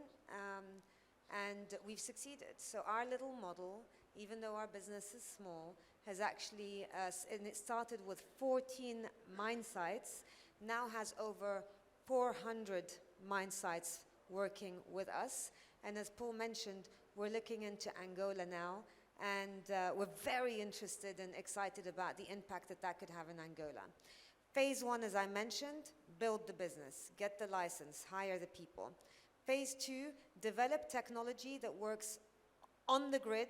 and we've succeeded. So our little model, even though our business is small, has actually, and it started with 14 mine sites, now has over 400 mine sites working with us. And as Paul mentioned, we're looking into Angola now, and we're very interested and excited about the impact that that could have in Angola. Phase one, as I mentioned, build the business, get the license, hire the people. Phase two, develop technology that works on the grid,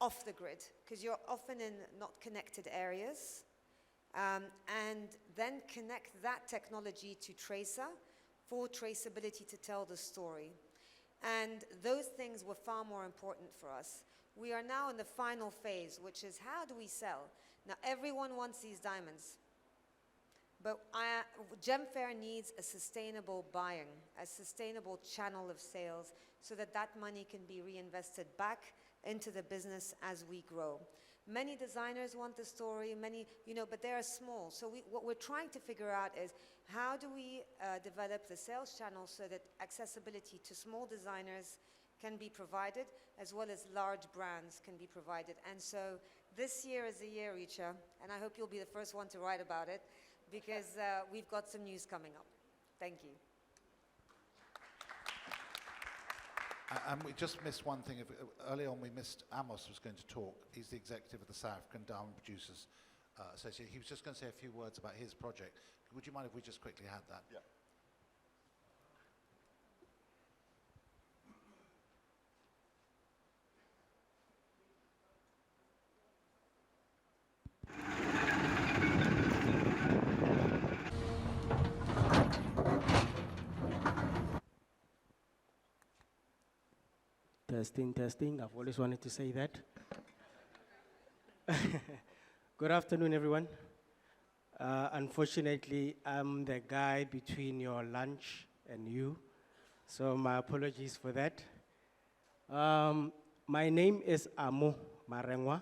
off the grid, because you're often in not connected areas, and then connect that technology to Tracer for traceability to tell the story. And those things were far more important for us. We are now in the final phase, which is how do we sell? Now, everyone wants these diamonds, but GemFair needs a sustainable buying, a sustainable channel of sales, so that that money can be reinvested back into the business as we grow. Many designers want the story, many, you know, but they are small. So what we're trying to figure out is how do we develop the sales channel so that accessibility to small designers can be provided, as well as large brands can be provided. And so this year is the year, Richa, and I hope you'll be the first one to write about it, because we've got some news coming up. Thank you. And we just missed one thing. Early on, we missed Amos was going to talk. He's the executive of the South African Diamond Producers Association. He was just going to say a few words about his project. Would you mind if we just quickly had that? Yeah. Testing, testing. I've always wanted to say that. Good afternoon, everyone. Unfortunately, I'm the guy between your lunch and you, so my apologies for that. My name is Amo Marengwa.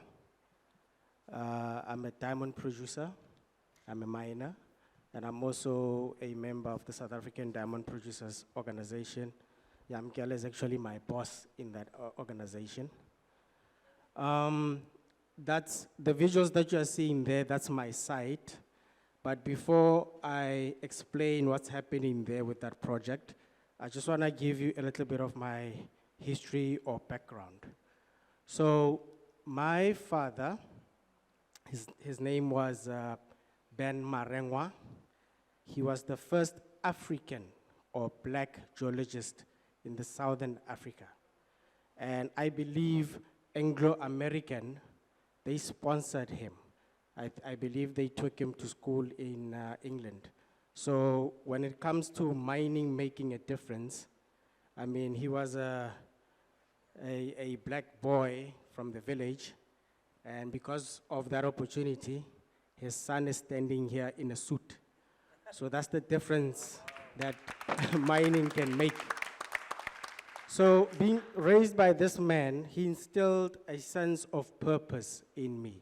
I'm a diamond producer. I'm a miner, and I'm also a member of the South African Diamond Producers Organization. Yamkele is actually my boss in that organization. That's the visuals that you are seeing there, that's my site. But before I explain what's happening there with that project, I just want to give you a little bit of my history or background. So my father, his name was Ben Marengwa. He was the first African or black geologist in the Southern Africa. And I believe Anglo-American, they sponsored him. I believe they took him to school in England. So when it comes to mining making a difference, I mean, he was a black boy from the village, and because of that opportunity, his son is standing here in a suit. So that's the difference that mining can make. So being raised by this man, he instilled a sense of purpose in me.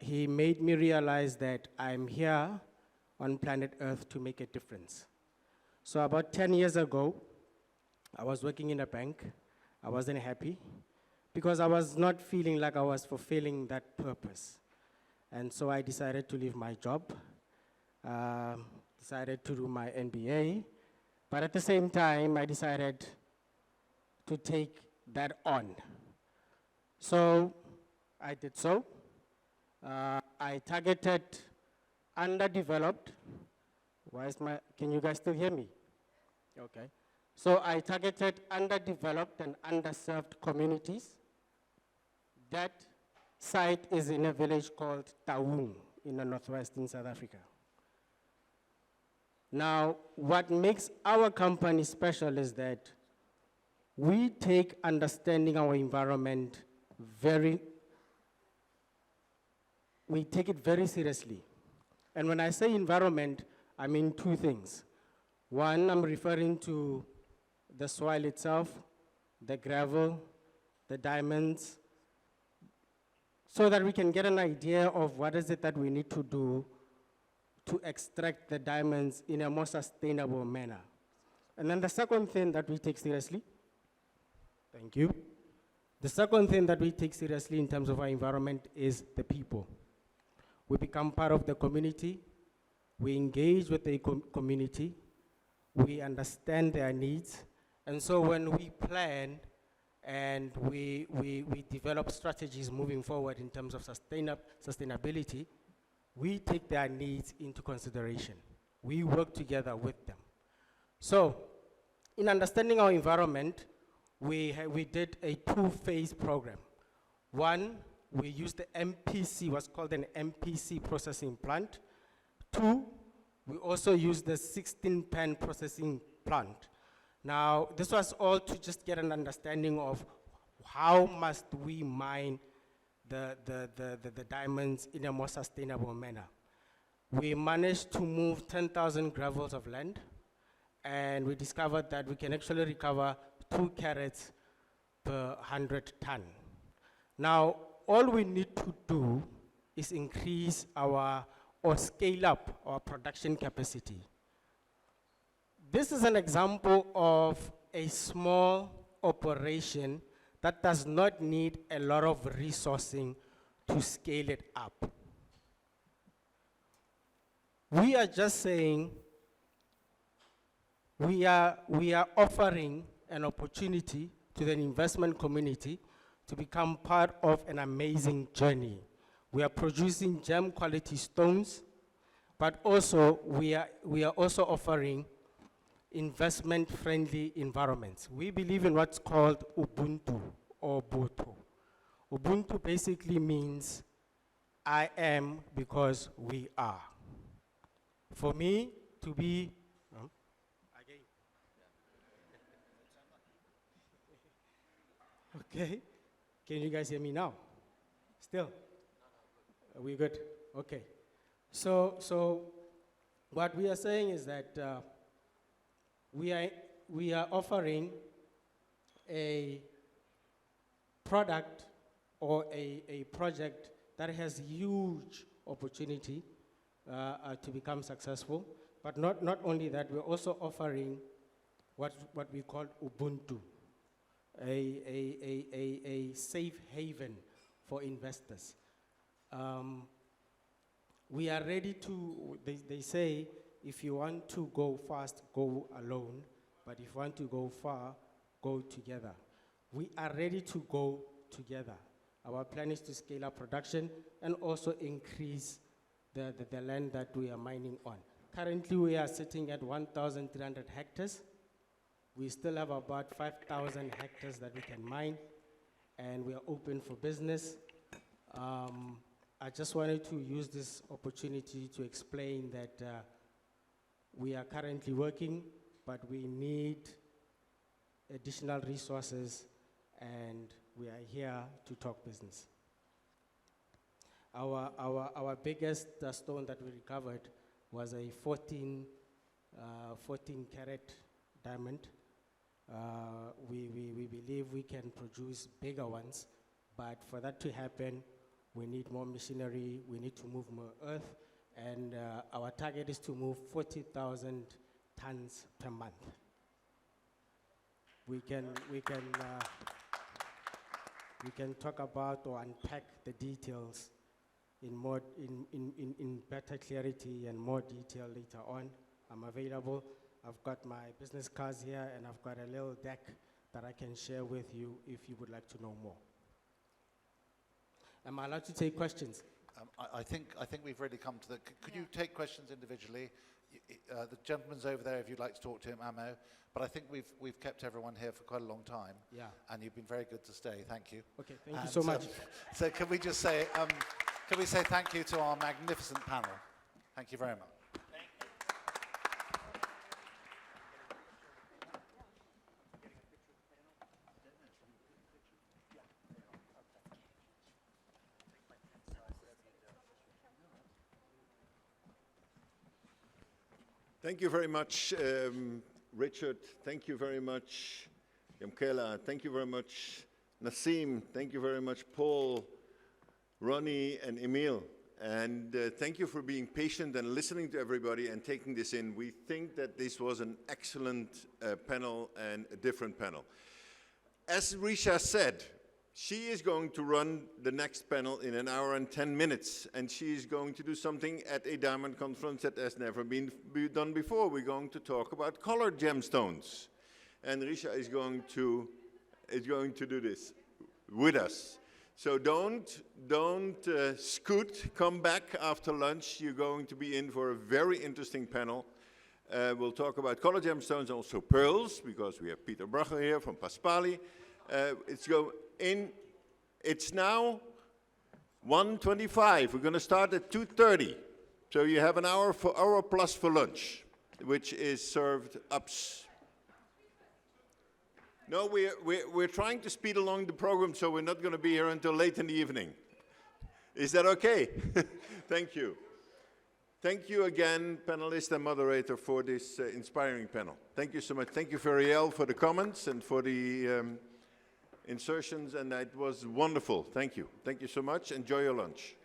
He made me realize that I'm here on planet Earth to make a difference. So about 10 years ago, I was working in a bank. I wasn't happy because I was not feeling like I was fulfilling that purpose. And so I decided to leave my job, decided to do my MBA, but at the same time, I decided to take that on. So I did so. I targeted underdeveloped. Can you guys still hear me? Okay. So I targeted underdeveloped and underserved communities. That site is in a village called Taung in the northwestern South Africa. Now, what makes our company special is that we take understanding our environment we take it very seriously. And when I say environment, I mean two things. One, I'm referring to the soil itself, the gravel, the diamonds, so that we can get an idea of what is it that we need to do to extract the diamonds in a more sustainable manner. And then the second thing that we take seriously, thank you. The second thing that we take seriously in terms of our environment is the people. We become part of the community, we engage with the community, we understand their needs, and so when we plan and we develop strategies moving forward in terms of sustainability, we take their needs into consideration. We work together with them. So, in understanding our environment, we did a two-phase program. One, we used the MPC, what's called an MPC processing plant. Two, we also used the 16-pan processing plant. Now, this was all to just get an understanding of how must we mine the diamonds in a more sustainable manner. We managed to move 10,000 gravels of land, and we discovered that we can actually recover 2 carats per 100 ton. Now, all we need to do is increase or scale up our production capacity. This is an example of a small operation that does not need a lot of resourcing to scale it up. We are just saying we are offering an opportunity to the investment community to become part of an amazing journey. We are producing gem quality stones, but also we are also offering investment-friendly environments. We believe in what's called Ubuntu or Botho. Ubuntu basically means I am because we are. For me to be, again. Okay, can you guys hear me now? Still? Are we good? Okay. So what we are saying is that we are offering a product or a project that has huge opportunity to become successful. But not only that, we're also offering what we call Ubuntu, a safe haven for investors. We are ready to, they say, if you want to go fast, go alone, but if you want to go far, go together. We are ready to go together. Our plan is to scale up production and also increase the land that we are mining on. Currently, we are sitting at 1,300 hectares. We still have about 5,000 hectares that we can mine, and we are open for business. I just wanted to use this opportunity to explain that we are currently working, but we need additional resources, and we are here to talk business. Our biggest stone that we recovered was a 14 carat diamond. We believe we can produce bigger ones, but for that to happen, we need more machinery, we need to move more earth, and our target is to move 40,000 tons per month. We can talk about or unpack the details in better clarity and more detail later on. I'm available. I've got my business cards here, and I've got a little deck that I can share with you if you would like to know more. Am I allowed to take questions? I think we've really come to the. Could you take questions individually? The gentleman's over there if you'd like to talk to him, Amo. But I think we've kept everyone here for quite a long time. Yeah. And you've been very good to stay. Thank you. Okay, thank you so much. So can we just say, can we say thank you to our magnificent panel? Thank you very much. Thank you very much, Richard. Thank you very much, Yamkela. Thank you very much, Nassim. Thank you very much, Paul, Ronnie, and Emil. And thank you for being patient and listening to everybody and taking this in. We think that this was an excellent panel and a different panel. As Risha said, she is going to run the next panel in 1 hour and 10 minutes, and she is going to do something at a diamond conference that has never been done before. We're going to talk about colored gemstones, and Risha is going to do this with us. So don't scoot. Come back after lunch. You're going to be in for a very interesting panel. We'll talk about colored gemstones, also pearls, because we have Peter Bracher here from Paspali. It's now 1:25. We're going to start at 2:30. So you have an hour plus for lunch, which is served ups. No, we're trying to speed along the program, so we're not going to be here until late in the evening. Is that okay? Thank you. Thank you again, panelist and moderator, for this inspiring panel. Thank you so much. Thank you, Feriel, for the comments and for the insertions, and it was wonderful. Thank you. Thank you so much. Enjoy your lunch.